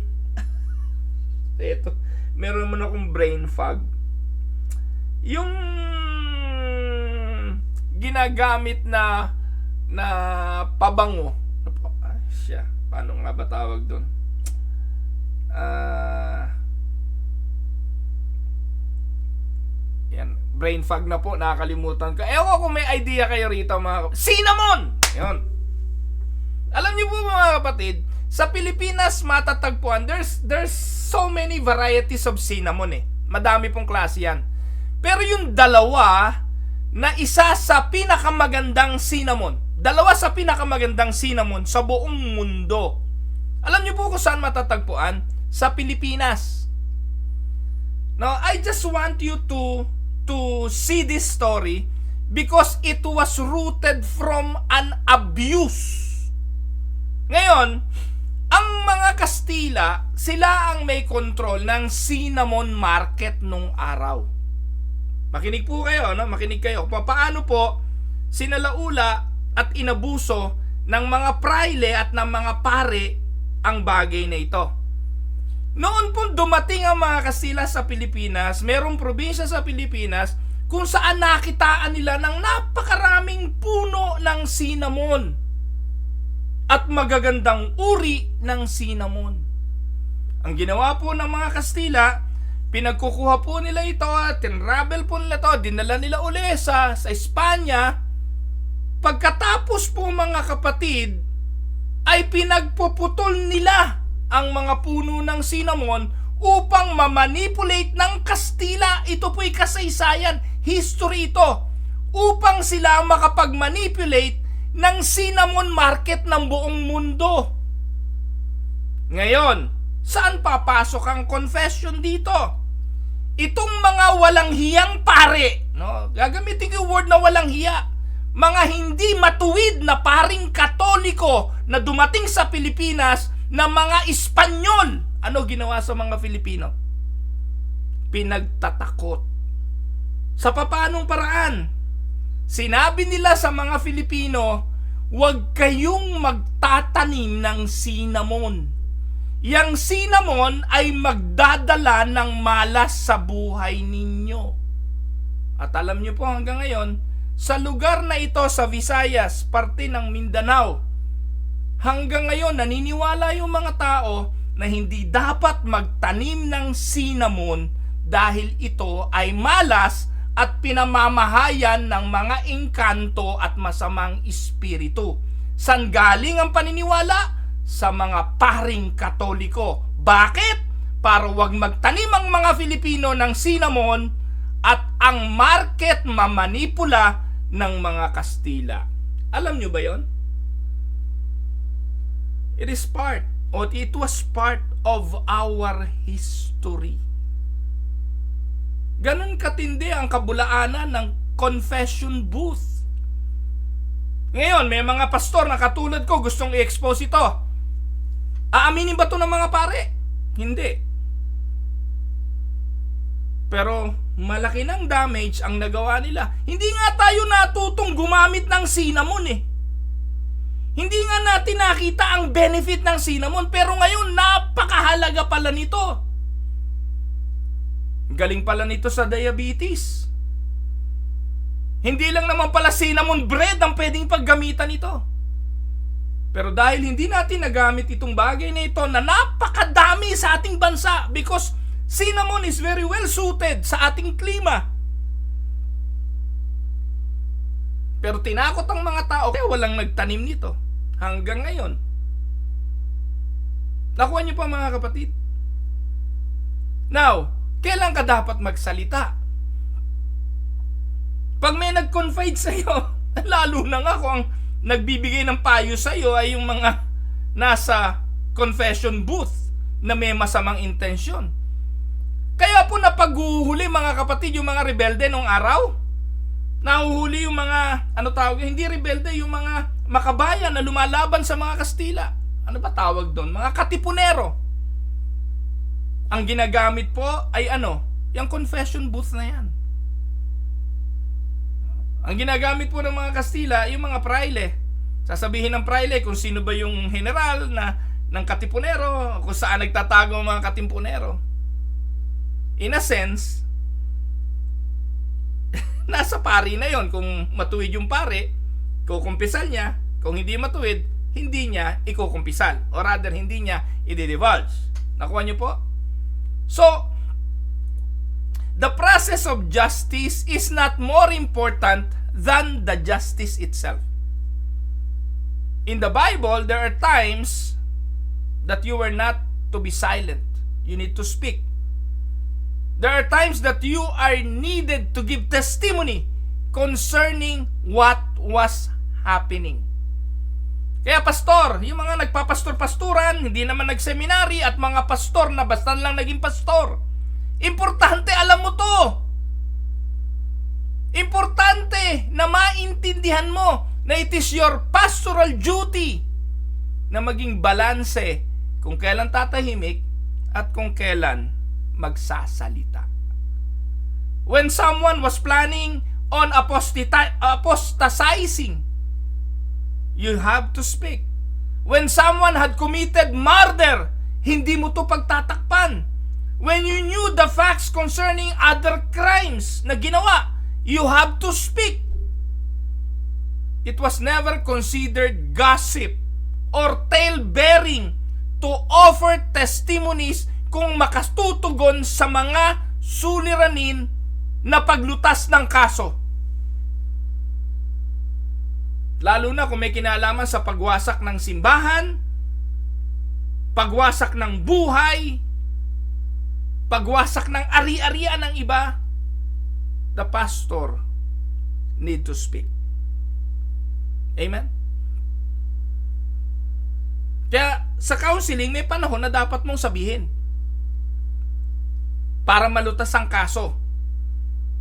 A: ito, meron naman akong brain fog, yung ginagamit na pabango. Paano nga ba tawag doon? Yan, brain fog na po, nakakalimutan ko. Ewan ko kung may idea kayo rito mga cinnamon! Yun. Alam niyo po mga kapatid, sa Pilipinas matatagpuan, there's so many varieties of cinnamon eh. Madami pong klase yan. Pero yung dalawa na isa sa pinakamagandang cinnamon, dalawa sa pinakamagandang cinnamon sa buong mundo. Alam niyo po kung saan matatagpuan? Sa Pilipinas. Now, I just want you to see this story because it was rooted from an abuse. Ngayon, ang mga Kastila, sila ang may control ng cinnamon market nung araw. Makinig po kayo, no? Makinig kayo. Paano po sinalaula at inabuso ng mga praile at ng mga pare ang bagay na ito. Noon po dumating ang mga Kastila sa Pilipinas, merong probinsya sa Pilipinas kung saan nakitaan nila ng napakaraming puno ng cinnamon at magagandang uri ng cinnamon. Ang ginawa po ng mga Kastila, pinagkukuha po nila ito at tinravel po nila ito, dinala nila uli sa Espanya. Pagkatapos po mga kapatid, ay pinagpuputol nila ang mga puno ng cinnamon upang mamanipulate ng Kastila. Ito po'y kasaysayan, history ito, upang sila makapag-manipulate ng cinnamon market ng buong mundo. Ngayon, saan papasok ang confession dito? Itong mga walang hiyang pare, no? Gagamitin ko yung word na walang hiya. Mga hindi matuwid na paring Katoliko na dumating sa Pilipinas na mga Espanyol. Ano ginawa sa mga Filipino? Pinagtatakot. Sa papanong paraan? Sinabi nila sa mga Filipino, huwag kayong magtatanim ng cinnamon. Yang cinnamon ay magdadala ng malas sa buhay ninyo. At alam nyo po hanggang ngayon, sa lugar na ito sa Visayas, parte ng Mindanao, hanggang ngayon naniniwala yung mga tao na hindi dapat magtanim ng cinnamon dahil ito ay malas at pinamamahayan ng mga engkanto at masamang espiritu. San galing ang paniniwala? Sa mga paring Katoliko. Bakit? Para wag magtanim ang mga Filipino ng cinnamon at ang market mamanipula ng mga Kastila. Alam nyo ba yon? It was part of our history. Ganon katindi ang kabulaanan ng confession booth. Ngayon, may mga pastor na katulad ko gustong i-expose ito. Aaminin ba ito ng mga pare? Hindi. Pero malaki ng damage ang nagawa nila. Hindi nga tayo natutong gumamit ng cinnamon eh. Hindi nga natin nakita ang benefit ng cinnamon, pero ngayon napakahalaga pala nito. Galing pala nito sa diabetes. Hindi lang naman pala cinnamon bread ang pwedeng paggamitan nito. Pero dahil hindi natin nagamit itong bagay na ito na napakadami sa ating bansa because cinnamon is very well suited sa ating klima. Pero tinakot ang mga tao kaya walang nagtanim nito hanggang ngayon. Nakuha niyo pa mga kapatid? Now, kailan ka dapat magsalita? Pag may nag-confide sa'yo, lalo na nga kung ang nagbibigay ng payo sa'yo ay yung mga nasa confession booth na may masamang intensyon. Kaya po napaghuhuli mga kapatid yung mga rebelde nung araw. Nahuhuli yung mga, hindi rebelde, yung mga makabayan na lumalaban sa mga Kastila. Ano ba tawag doon? Mga katipunero. Ang ginagamit po ay yung confession booth na yan. Ang ginagamit po ng mga Kastila, yung mga praile. Sasabihin ng praile kung sino ba yung general ng katipunero, kung saan nagtatago ang mga katipunero. In a sense, nasa pari na yon. Kung matuwid yung pare, kukumpisal niya. Kung hindi matuwid, hindi niya ikukumpisal. Or rather, hindi niya i-divulge. Nakuha niyo po? So, the process of justice is not more important than the justice itself. In the Bible, there are times that you were not to be silent. You need to speak. There are times that you are needed to give testimony concerning what was happening. Kaya pastor, yung mga nagpapastor-pasturan, hindi naman nagseminary at mga pastor na basta lang naging pastor. Importante, alam mo to. Importante na maintindihan mo na it is your pastoral duty na maging balanse kung kailan tatahimik at kung kailan magsasalita. When someone was planning on apostatizing, you have to speak. When someone had committed murder, Hindi mo to pagtatakpan. When you knew the facts concerning other crimes na ginawa, you have to speak. It was never considered gossip or tale-bearing to offer testimonies kung makastutugon sa mga suliranin na paglutas ng kaso. Lalo na kung may kinalaman sa pagwasak ng simbahan, pagwasak ng buhay, pagwasak ng ari-arian ng iba, the pastor need to speak. Amen? Kaya sa counseling, may panahon na dapat mong sabihin para malutas ang kaso.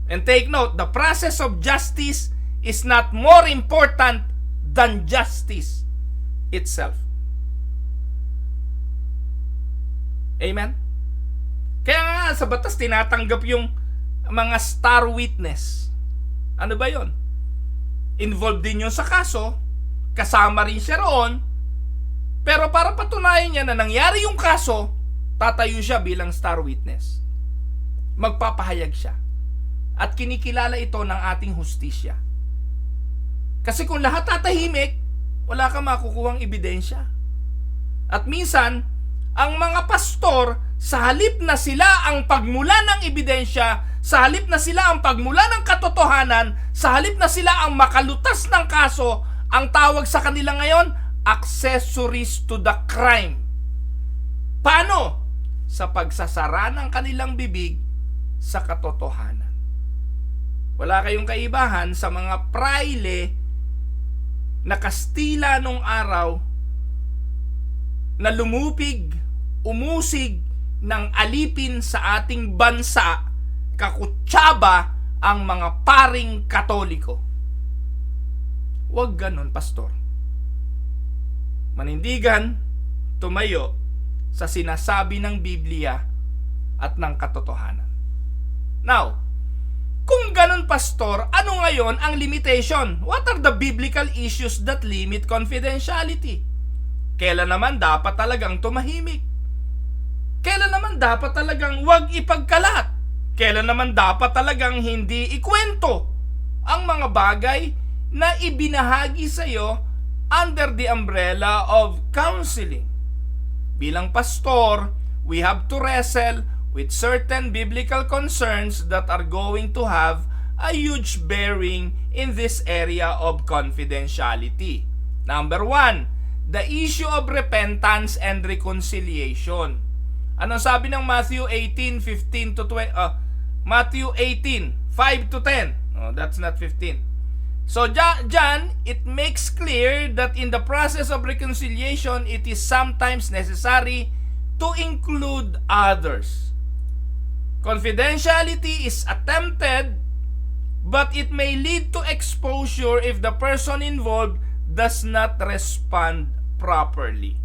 A: And take note, the process of justice is not more important than justice itself. Amen? Kaya nga sa batas tinatanggap yung mga star witness. Ano ba yon? Involved din yun sa kaso, kasama rin siya roon, pero para patunayan niya na nangyari yung kaso, tatayo siya bilang star witness. Magpapahayag siya. At kinikilala ito ng ating hustisya. Kasi kung lahat tatahimik, wala kang makukuhang ebidensya. At minsan, ang mga pastor, sa halip na sila ang pagmula ng ebidensya, sa halip na sila ang pagmula ng katotohanan, sa halip na sila ang makalutas ng kaso, ang tawag sa kanila ngayon, accessories to the crime. Paano? Sa pagsasara ng kanilang bibig sa katotohanan. Wala kayong kaibahan sa mga praile na Kastila nung araw na lumupig, umusig ng alipin sa ating bansa, kakutsaba ang mga paring Katoliko. Huwag ganon, pastor. Manindigan, tumayo sa sinasabi ng Biblia at ng katotohanan. Now, kung ganon, pastor, ano ngayon ang limitation? What are the biblical issues that limit confidentiality? Kailan naman dapat talagang tumahimik? Kailan naman dapat talagang wag ipagkalat? Kailan naman dapat talagang hindi ikwento ang mga bagay na ibinahagi sa iyo under the umbrella of counseling? Bilang pastor, we have to wrestle with certain biblical concerns that are going to have a huge bearing in this area of confidentiality. Number 1, the issue of repentance and reconciliation. Ano sabi ng Matthew 18:15 to 20? Matthew 18, 5 to 10. Oh, that's not 15. So John, it makes clear that in the process of reconciliation, it is sometimes necessary to include others. Confidentiality is attempted, but it may lead to exposure if the person involved does not respond properly.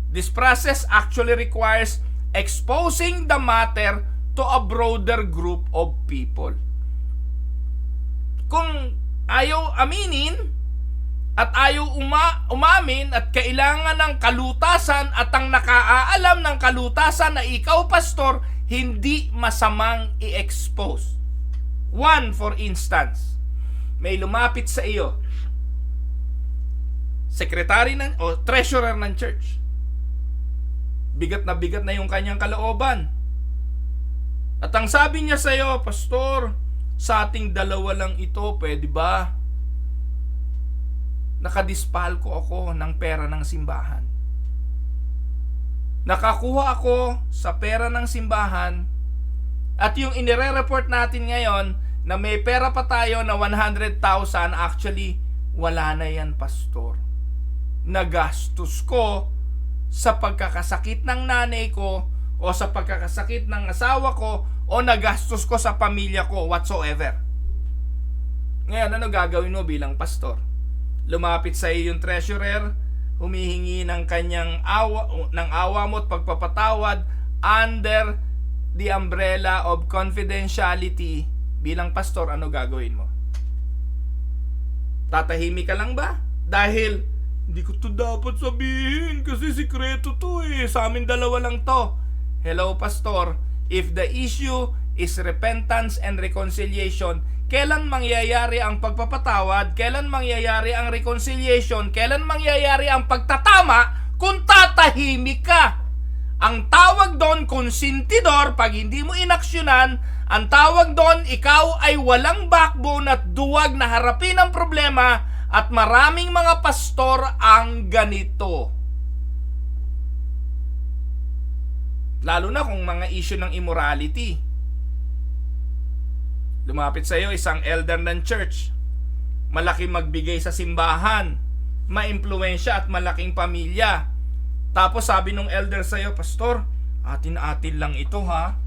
A: This process actually requires exposing the matter to a broader group of people. Kung ayaw aminin at ayaw umamin at kailangan ng kalutasan at ang nakaaalam ng kalutasan na ikaw, pastor, hindi masamang i-expose. One, for instance, may lumapit sa iyo, secretary o treasurer ng church. Bigat na yung kanyang kalooban. At ang sabi niya sa iyo, pastor, sa ating dalawa lang ito, pwede ba? Nakadispal ko ako ng pera ng simbahan. Nakakuha ako sa pera ng simbahan at yung inire-report natin ngayon na may pera pa tayo na 100,000, actually, wala na yan, pastor. Nagastos ko sa pagkakasakit ng nanay ko o sa pagkakasakit ng asawa ko o nagastos ko sa pamilya ko whatsoever. Ngayon, ano gagawin mo bilang pastor? Lumapit sa iyo yung treasurer, humihingi ng kanyang awa mo at pagpapatawad under the umbrella of confidentiality. Bilang pastor, ano gagawin mo? Tatahimik ka lang ba? Dahil Hindi ko to dapat sabihin kasi sikreto to eh. Sa amin dalawa lang to. Hello, Pastor. If the issue is repentance and reconciliation, kailan mangyayari ang pagpapatawad? Kailan mangyayari ang reconciliation? Kailan mangyayari ang pagtatama kung tatahimik ka? Ang tawag doon, konsentidor, pag hindi mo inaksyonan, ang tawag doon, ikaw ay walang backbone at duwag na harapin ang problema, at maraming mga pastor ang ganito. Lalo na kung mga issue ng immorality. Lumapit sa iyo isang elder ng church, malaki magbigay sa simbahan, maimpluwensya at malaking pamilya. Tapos sabi nung elder sa iyo, Pastor, atin-atin lang ito ha.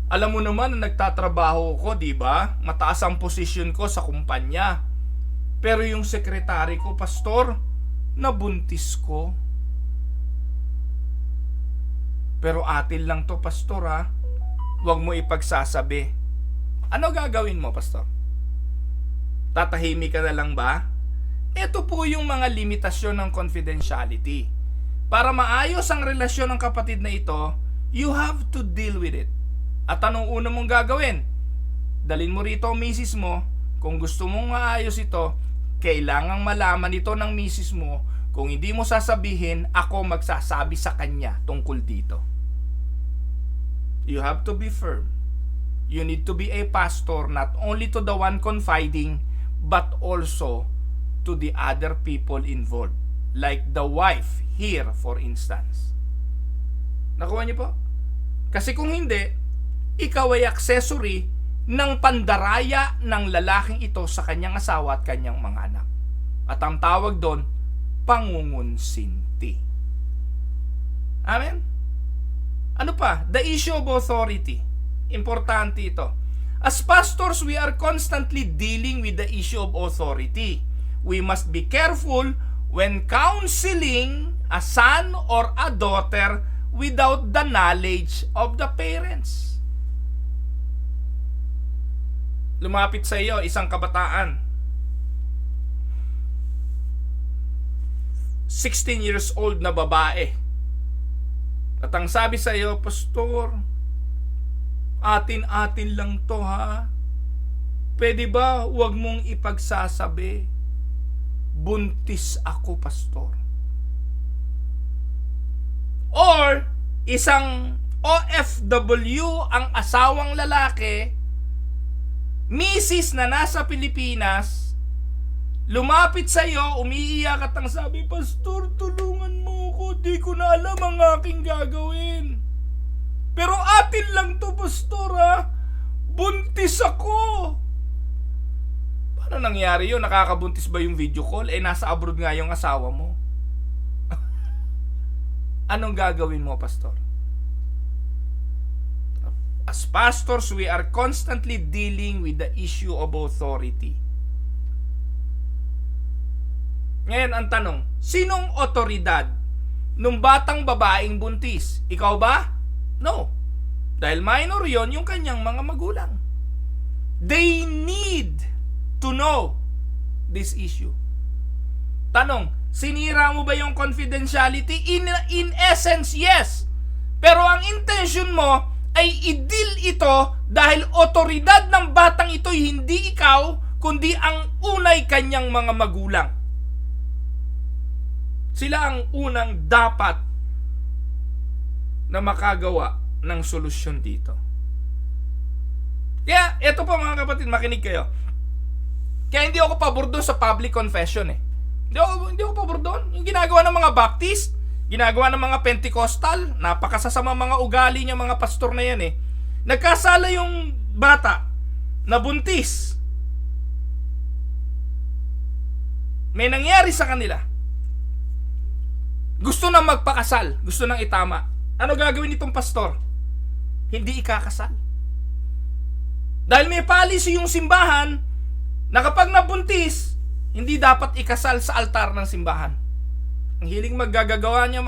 A: Alam mo naman na nagtatrabaho ko, di ba? Mataas ang posisyon ko sa kumpanya. Pero yung sekretary ko, Pastor, nabuntis ko. Pero atin lang to, Pastor ha. Huwag mo ipagsasabi. Ano gagawin mo, Pastor? Tatahimik ka na lang ba? Ito po yung mga limitasyon ng confidentiality. Para maayos ang relasyon ng kapatid na ito, you have to deal with it. At anong una mong gagawin? Dalin mo rito ang misis mo. Kung gusto mong maayos ito, kailangang malaman ito ng misis mo. Kung hindi mo sasabihin, ako magsasabi sa kanya tungkol dito. You have to be firm. You need to be a pastor not only to the one confiding, but also to the other people involved. Like the wife here, for instance. Nakuha niyo po? Kasi kung hindi, ikaw ay accessory ng pandaraya ng lalaking ito sa kanyang asawa at kanyang mga anak. At ang tawag doon, pangungunsinti. Amen? Ano pa? The issue of authority. Importante ito. As pastors, we are constantly dealing with the issue of authority. We must be careful when counseling a son or a daughter without the knowledge of the parents. Lumapit sa iyo isang kabataan. 16 years old na babae. At ang sabi sa iyo, Pastor, atin-atin lang to ha. Pwede ba huwag mong ipagsasabi? Buntis ako, Pastor. Or, isang OFW ang asawang lalaki, misis na nasa Pilipinas, lumapit sa iyo, umiiyak at ang sabi, Pastor, tulungan mo ko, di ko na alam ang aking gagawin. Pero atin lang to, Pastor ha. Buntis ako. Paano nangyari yun? Nakakabuntis ba yung video call? Nasa abroad nga yung asawa mo. Anong gagawin mo, Pastor? As pastors, we are constantly dealing with the issue of authority. Ngayon, ang tanong, sinong otoridad nung batang babaeng buntis? Ikaw ba? No. Dahil minor yon yung kanyang mga magulang. They need to know this issue. Tanong, sinira mo ba yung confidentiality? In essence, yes. Pero ang intention mo ay i-deal ito dahil otoridad ng batang ito hindi ikaw, kundi ang unay kanyang mga magulang. Sila ang unang dapat na makagawa ng solusyon dito. Kaya, eto po mga kapatid, makinig kayo. Kaya hindi ako pabor doon sa public confession eh. Hindi ako pabor doon. Yung ginagawa ng mga Baptist, ginagawa ng mga Pentecostal, napakasasama mga ugali niya mga pastor na yan eh. Nagkasala yung bata na buntis. May nangyari sa kanila. Gusto nang magpakasal, gusto nang itama. Ano gagawin nitong pastor? Hindi ikakasal. Dahil may policy yung simbahan na kapag nabuntis, hindi dapat ikasal sa altar ng simbahan. Ang hilig maggagawa niya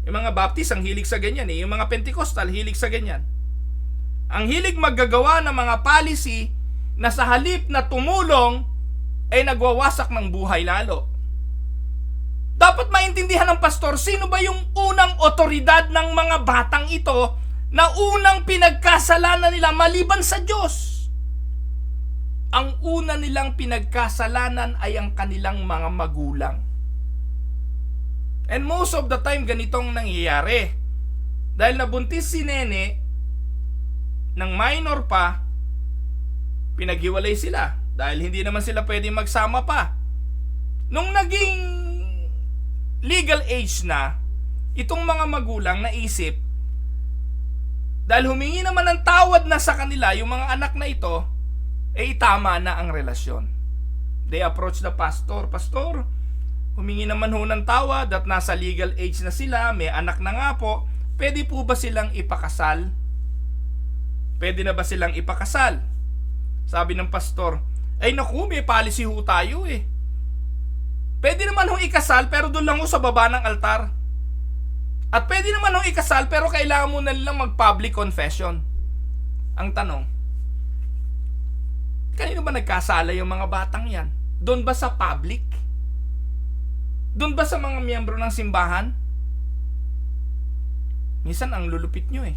A: yung mga Baptist, ang hilig sa ganyan eh. Yung mga Pentecostal, hilig sa ganyan. Ang hilig maggagawa ng mga policy na sa halip na tumulong, ay nagwawasak ng buhay lalo. Dapat maintindihan ng pastor, sino ba yung unang otoridad ng mga batang ito na unang pinagkasalanan nila maliban sa Diyos? Ang una nilang pinagkasalanan ay ang kanilang mga magulang. And most of the time, ganitong nangyayari. Dahil nabuntis si Nene, ng minor pa, pinaghiwalay sila. Dahil hindi naman sila pwede magsama pa. Nung naging legal age na, itong mga magulang naisip, dahil humingi naman ng tawad na sa kanila yung mga anak na ito, tama na ang relasyon. They approach the pastor, Pastor, humingi naman ho ng tawad at nasa legal age na sila, may anak na nga po, pwede po ba silang ipakasal? Pwede na ba silang ipakasal? Sabi ng pastor, ay naku, may policy ho tayo eh. Pwede naman ho ikasal pero doon lang ho sa baba ng altar. At pwede naman ho ikasal pero kailangan mo na nilang mag-public confession. Ang tanong, kanino ba nagkasala yung mga batang yan? Doon ba sa public? Doon ba sa mga miyembro ng simbahan? Minsan ang lulupit nyo eh.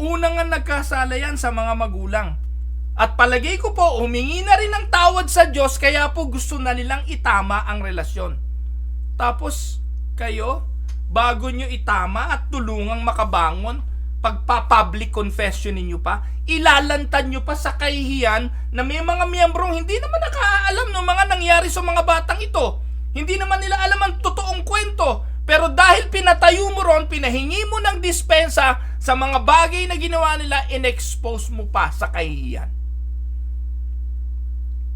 A: Unang nga nagkasala yan sa mga magulang. At palagay ko po, humingi na rin ng tawad sa Diyos kaya po gusto na nilang itama ang relasyon. Tapos, kayo, bago nyo itama at tulungang makabangon, pagpa-public confession ninyo pa, ilalantan nyo pa sa kahihiyan na may mga miyembrong hindi naman nakaalam ng mga nangyari sa mga batang ito. Hindi naman nila alam ang totoong kwento. Pero dahil pinatayo mo ron, pinahingi mo ng dispensa sa mga bagay na ginawa nila, in-expose mo pa sa kahihiyan.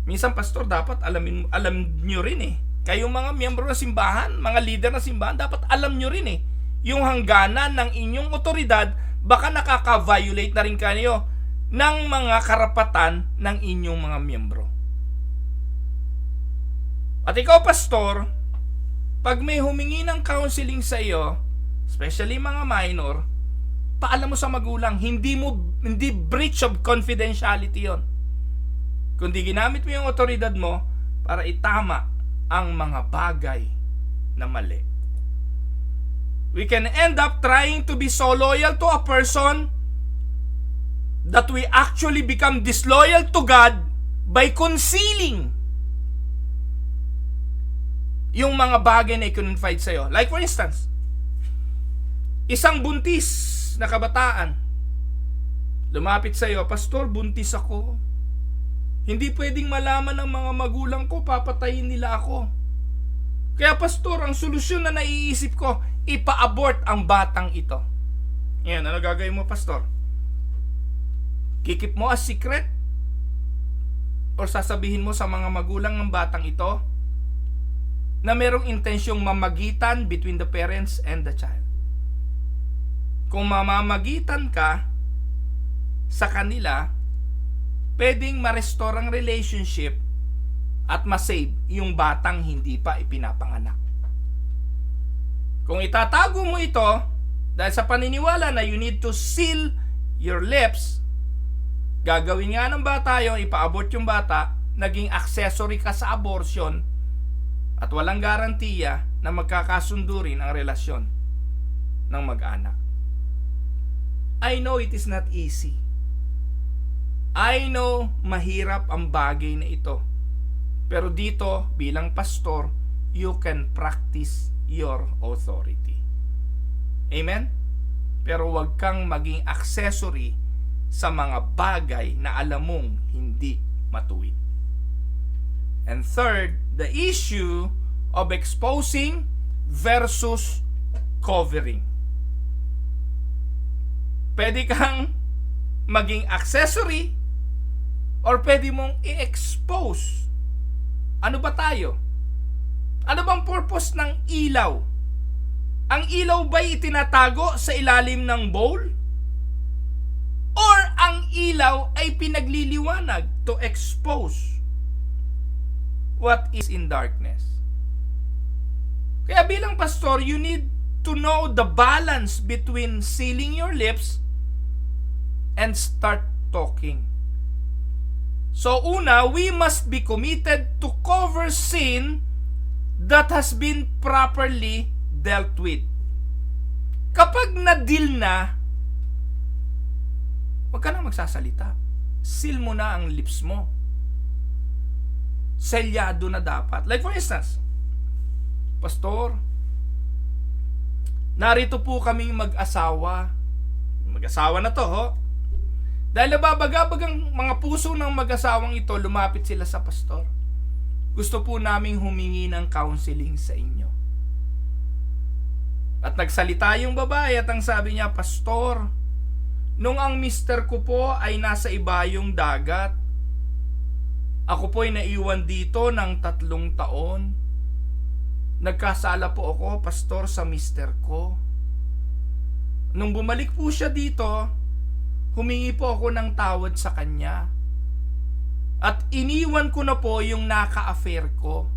A: Minsan, pastor, dapat alam nyo rin eh. Kayong mga miyembro ng simbahan, mga leader ng simbahan, dapat alam nyo rin eh. Yung hangganan ng inyong otoridad, baka nakaka-violate na rin kayo ng mga karapatan ng inyong mga miyembro. At ikaw, pastor, pag may humingi ng counseling sa iyo, especially mga minor, paalam mo sa magulang, hindi breach of confidentiality yon. Kundi ginamit mo yung otoridad mo para itama ang mga bagay na mali. We can end up trying to be so loyal to a person that we actually become disloyal to God by concealing yung mga bagay na i-confide sa'yo. Like for instance, isang buntis na kabataan lumapit sa'yo, Pastor, buntis ako. Hindi pwedeng malaman ng mga magulang ko, papatayin nila ako. Kaya pastor, ang solusyon na naiisip ko, ipa-abort ang batang ito. Yan, ano gagawin mo, pastor? Kikip mo as secret? O sasabihin mo sa mga magulang ng batang ito na merong intensyong mamagitan between the parents and the child? Kung mamamagitan ka sa kanila, pwedeng ma-restore ang relationship at ma-save yung batang hindi pa ipinapanganak. Kung itatago mo ito, dahil sa paniniwala na you need to seal your lips, gagawin nga ng bata yung ipa-abort yung bata, naging accessory ka sa abortion, at walang garantiya na magkakasundo rin ang relasyon ng mag-anak. I know it is not easy. I know mahirap ang bagay na ito. Pero dito, bilang pastor, you can practice your authority. Amen? Pero huwag kang maging accessory sa mga bagay na alam mong hindi matuwid. And third, the issue of exposing versus covering. Pwede kang maging accessory or pwede mong i-expose. Ano ba tayo? Ano bang purpose ng ilaw? Ang ilaw ba'y itinatago sa ilalim ng bowl? Or ang ilaw ay pinagliliwanag to expose what is in darkness? Kaya bilang pastor, you need to know the balance between sealing your lips and start talking. So una, we must be committed to cover sin that has been properly dealt with. Kapag na-deal na, huwag ka nang magsasalita. Seal mo na ang lips mo. Selyado na dapat. Like for instance, Pastor, narito po kaming mag-asawa. Mag-asawa na to, ho. Dahil nababagabag ang mga puso ng mag-asawang ito, lumapit sila sa pastor. Gusto po naming humingi ng counseling sa inyo. At nagsalita yung babae at ang sabi niya, Pastor, nung ang mister ko po ay nasa ibayong dagat, ako po ay naiwan dito ng 3 taon. Nagkasala po ako, Pastor, sa mister ko. Nung bumalik po siya dito, humingi po ako ng tawad sa kanya. At iniwan ko na po yung naka-affair ko.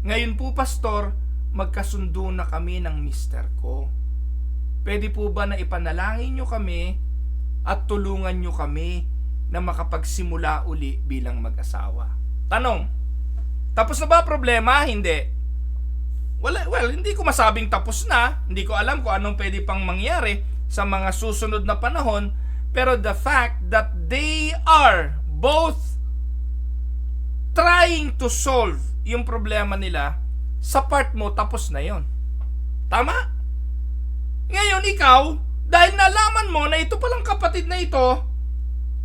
A: Ngayon po, Pastor, magkasundo na kami ng mister ko. Pwede po ba na ipanalangin nyo kami at tulungan nyo kami na makapagsimula uli bilang mag-asawa? Tanong, tapos na ba problema? Hindi. Well, hindi ko masabing tapos na. Hindi ko alam kung anong pwede pang mangyari sa mga susunod na panahon. Pero the fact that they are both trying to solve yung problema nila, sa part mo, tapos na yon. Tama? Ngayon, ikaw, dahil nalaman mo na ito palang kapatid na ito,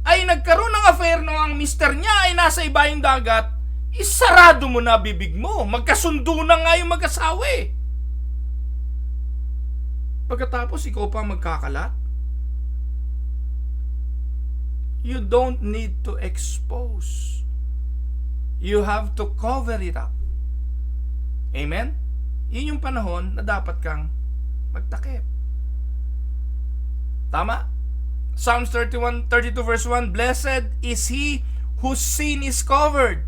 A: ay nagkaroon ng affair nung ang mister niya ay nasa ibayong dagat, isarado mo na bibig mo. Magkasundo na nga yung mag-asawa eh. Pagkatapos, ikaw pa magkakalat. You don't need to expose. You have to cover it up. Amen? Yun yung panahon na dapat kang magtakip. Tama? Psalms 32 verse 1, Blessed is he whose sin is covered.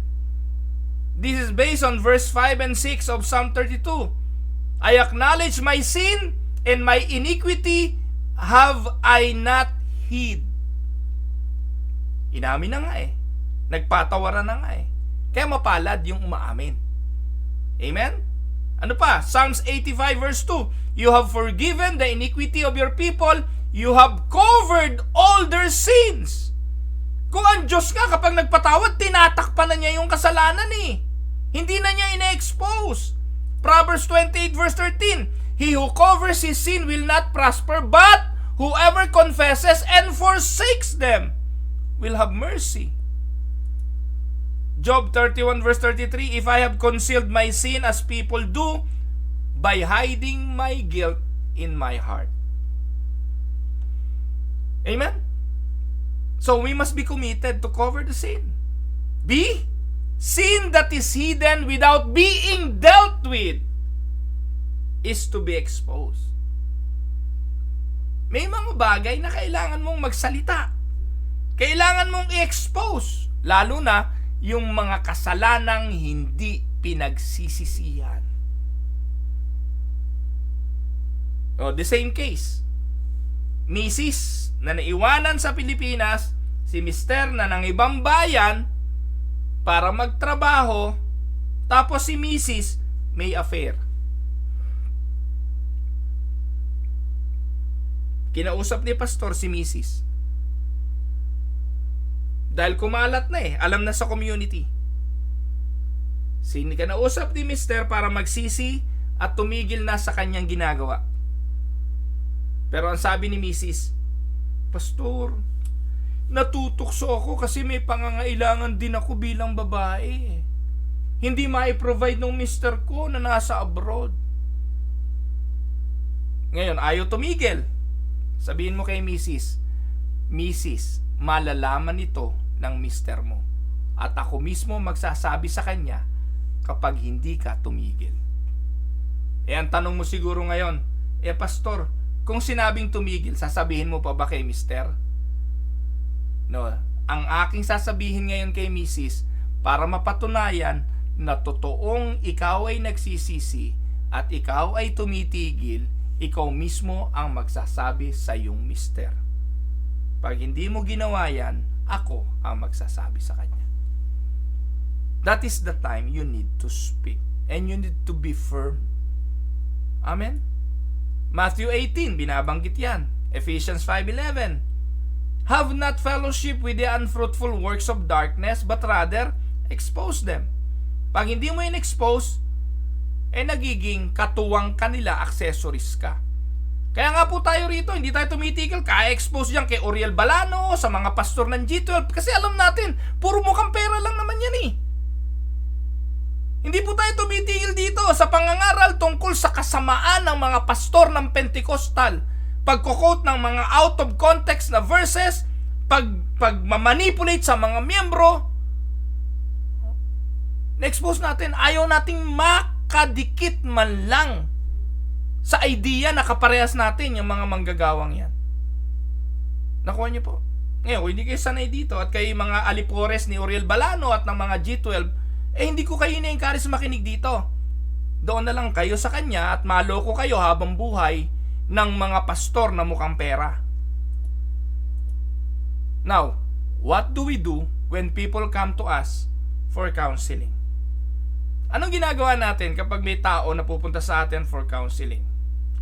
A: This is based on verse 5 and 6 of Psalm 32. I acknowledge my sin and my iniquity have I not hid. Inamin na nga eh. Nagpatawaran na nga eh. Kaya mapalad yung umaamin. Amen? Ano pa? Psalms 85 verse 2. You have forgiven the iniquity of your people. You have covered all their sins. Kung ang Diyos ka, kapag nagpatawad, tinatakpan na niya yung kasalanan eh. Hindi na niya ina-expose. Proverbs 28 verse 13. He who covers his sin will not prosper, but whoever confesses and forsakes them will have mercy. Job 31 verse 33. If I have concealed my sin as people do, by hiding my guilt in my heart. Amen? So we must be committed to cover the sin. B, sin that is hidden without being dealt with is to be exposed. May mga bagay na kailangan mong magsalita. Kailangan mong i-expose. Lalo na yung mga kasalanang hindi pinagsisisihan. The same case. Mrs. na naiwanan sa Pilipinas, si Mr. na ng ibang bayan para magtrabaho, tapos si Mrs. may affair. Kinausap ni Pastor si Mrs. Dahil kumalat na eh, alam na sa community. Kinausap ni Mr. para magsisi at tumigil na sa kanyang ginagawa. Pero ang sabi ni Mrs., Pastor, natutukso ako kasi may pangangailangan din ako bilang babae. Hindi mai-provide ng mister ko na nasa abroad. Ngayon, ayaw tumigil. Sabihin mo kay Mrs., Mrs., malalaman ito ng mister mo. At ako mismo magsasabi sa kanya kapag hindi ka tumigil. Ang tanong mo siguro ngayon, Pastor, kung sinabing tumigil, sasabihin mo pa ba kay mister? No, ang aking sasabihin ngayon kay Mrs. para mapatunayan na totoong ikaw ay nagsisisi at ikaw ay tumitigil, ikaw mismo ang magsasabi sa iyong mister. Pag hindi mo ginawa yan, ako ang magsasabi sa kanya. That is the time you need to speak. and you need to be firm. Amen? Matthew 18, binabanggit yan. Ephesians 5:11. Have not fellowship with the unfruitful works of darkness, but rather expose them. Pag hindi mo in-expose, nagiging katuwang kanila, accessories ka. Kaya nga po tayo rito, hindi tayo tumitigil, ka-expose yan kay Oriel Balano, sa mga pastor ng G12, kasi alam natin, puro mukhang pera lang naman yan eh. Hindi po tayo tumitigil dito sa pangangaral tungkol sa kasamaan ng mga pastor ng Pentecostal, pagko-quote ng mga out of context na verses, pagmamanipulate sa mga miyembro. Na-expose natin, ayaw nating makadikit man lang sa idea na kaparehas natin yung mga manggagawang yan. Nakuha niyo po? Ngayon, kung hindi kayo sanay dito at kayo mga alipores ni Oriel Balano at ng mga G12, hindi ko kayo na-encourage makinig dito. Doon na lang kayo sa kanya at maloko kayo habang buhay ng mga pastor na mukhang pera. Now, what do we do when people come to us for counseling? Anong ginagawa natin kapag may tao na pupunta sa atin for counseling?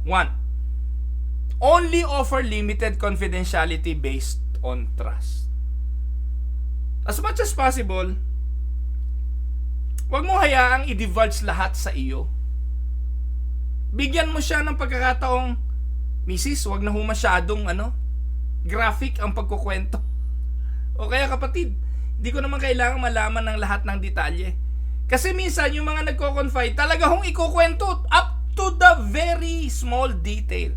A: 1. Only offer limited confidentiality based on trust. As much as possible, huwag mo hayaang i-divulge lahat sa iyo. Bigyan mo siya ng pagkakataong, Mrs., huwag na ho masyadong graphic ang pagkukwento. O kaya kapatid, hindi ko naman kailangan malaman ng lahat ng detalye. Kasi minsan yung mga nagko-confide, talaga hong ikukwento up to the very small detail.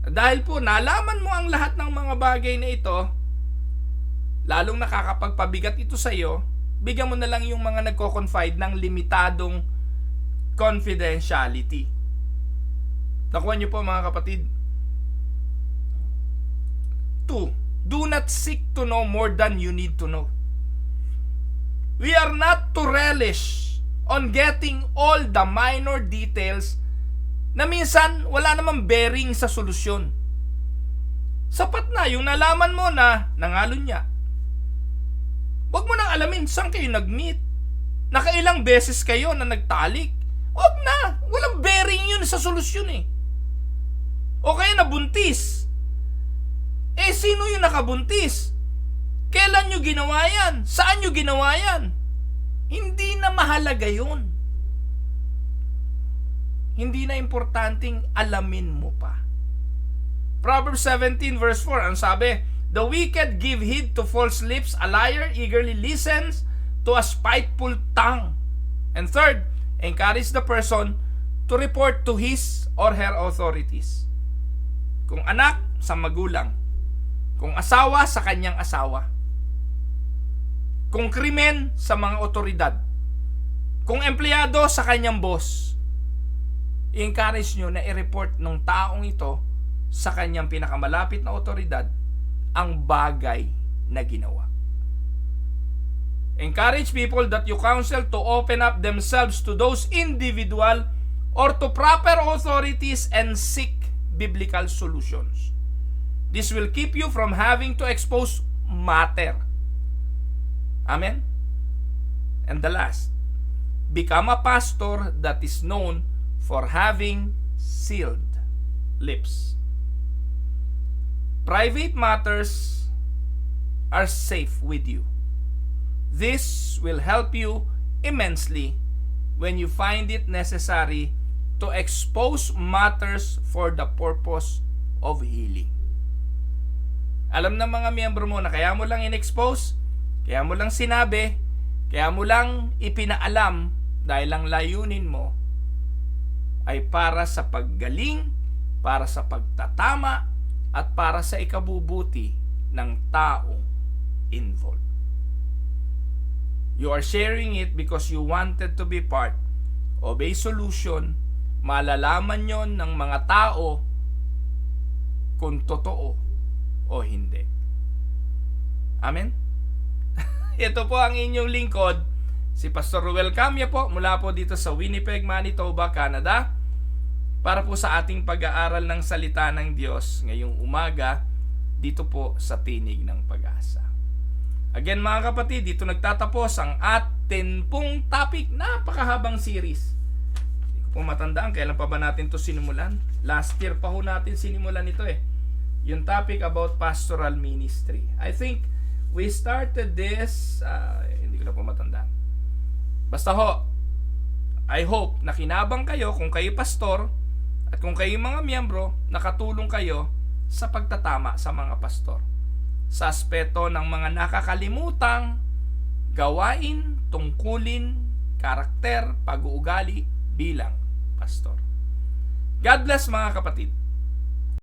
A: Dahil po nalaman mo ang lahat ng mga bagay na ito, lalong nakakapagpabigat ito sa iyo, bigyan mo na lang yung mga nagko-confide ng limitadong confidentiality. Nakuha niyo po mga kapatid. 2. Do not seek to know more than you need to know. We are not to relish on getting all the minor details na minsan wala namang bearing sa solusyon. Sapat na yung nalaman mo na nangalon niya. Huwag mo nang alamin saan kayo nag-meet. Nakailang beses kayo na nagtalik. Huwag na. Walang bearing yun sa solusyon eh. O kaya nabuntis. Sino yung nakabuntis? Kailan nyo ginawa yan? Saan nyo ginawa yan? Hindi na mahalaga yun. Hindi na importanteng alamin mo pa. Proverbs 17 verse 4, ang sabi, the wicked give heed to false lips, a liar eagerly listens to a spiteful tongue. And third, encourage the person to report to his or her authorities. Kung anak, sa magulang. Kung asawa, sa kanyang asawa. Kung krimen, sa mga otoridad. Kung empleyado, sa kanyang boss. I-encourage nyo na i-report ng taong ito sa kanyang pinakamalapit na otoridad ang bagay na ginawa. Encourage people that you counsel to open up themselves to those individual or to proper authorities and seek biblical solutions. This will keep you from having to expose matter. Amen? And the last, become a pastor that is known for having sealed lips. Private matters are safe with you. This will help you immensely when you find it necessary to expose matters for the purpose of healing. Alam ng mga miyembro mo na kaya mo lang in-expose, kaya mo lang sinabi, kaya mo lang ipinaalam dahil ang layunin mo ay para sa paggaling, para sa pagtatama, at para sa ikabubuti ng taong involved. You are sharing it because you wanted to be part of a solution. Malalaman yon ng mga tao kung totoo o hindi. Amen? Ito po ang inyong lingkod, si Pastor Ruel Camia po, mula po dito sa Winnipeg, Manitoba, Canada, para po sa ating pag-aaral ng salita ng Diyos ngayong umaga dito po sa Tinig ng Pag-asa. Again mga kapatid, dito nagtatapos ang atin pong topic. Napakahabang series. Hindi ko po matandaan kailan pa ba natin to sinimulan. Last year pa ho natin sinimulan ito eh. Yung topic about pastoral ministry. I think we started this, hindi ko na po matandaan. Basta ho, I hope na kinabang kayo kung kayo pastor at kung kayo mga miyembro, nakatulong kayo sa pagtatama sa mga pastor. Sa aspeto ng mga nakakalimutang gawain, tungkulin, karakter, pag-uugali bilang pastor. God bless mga kapatid.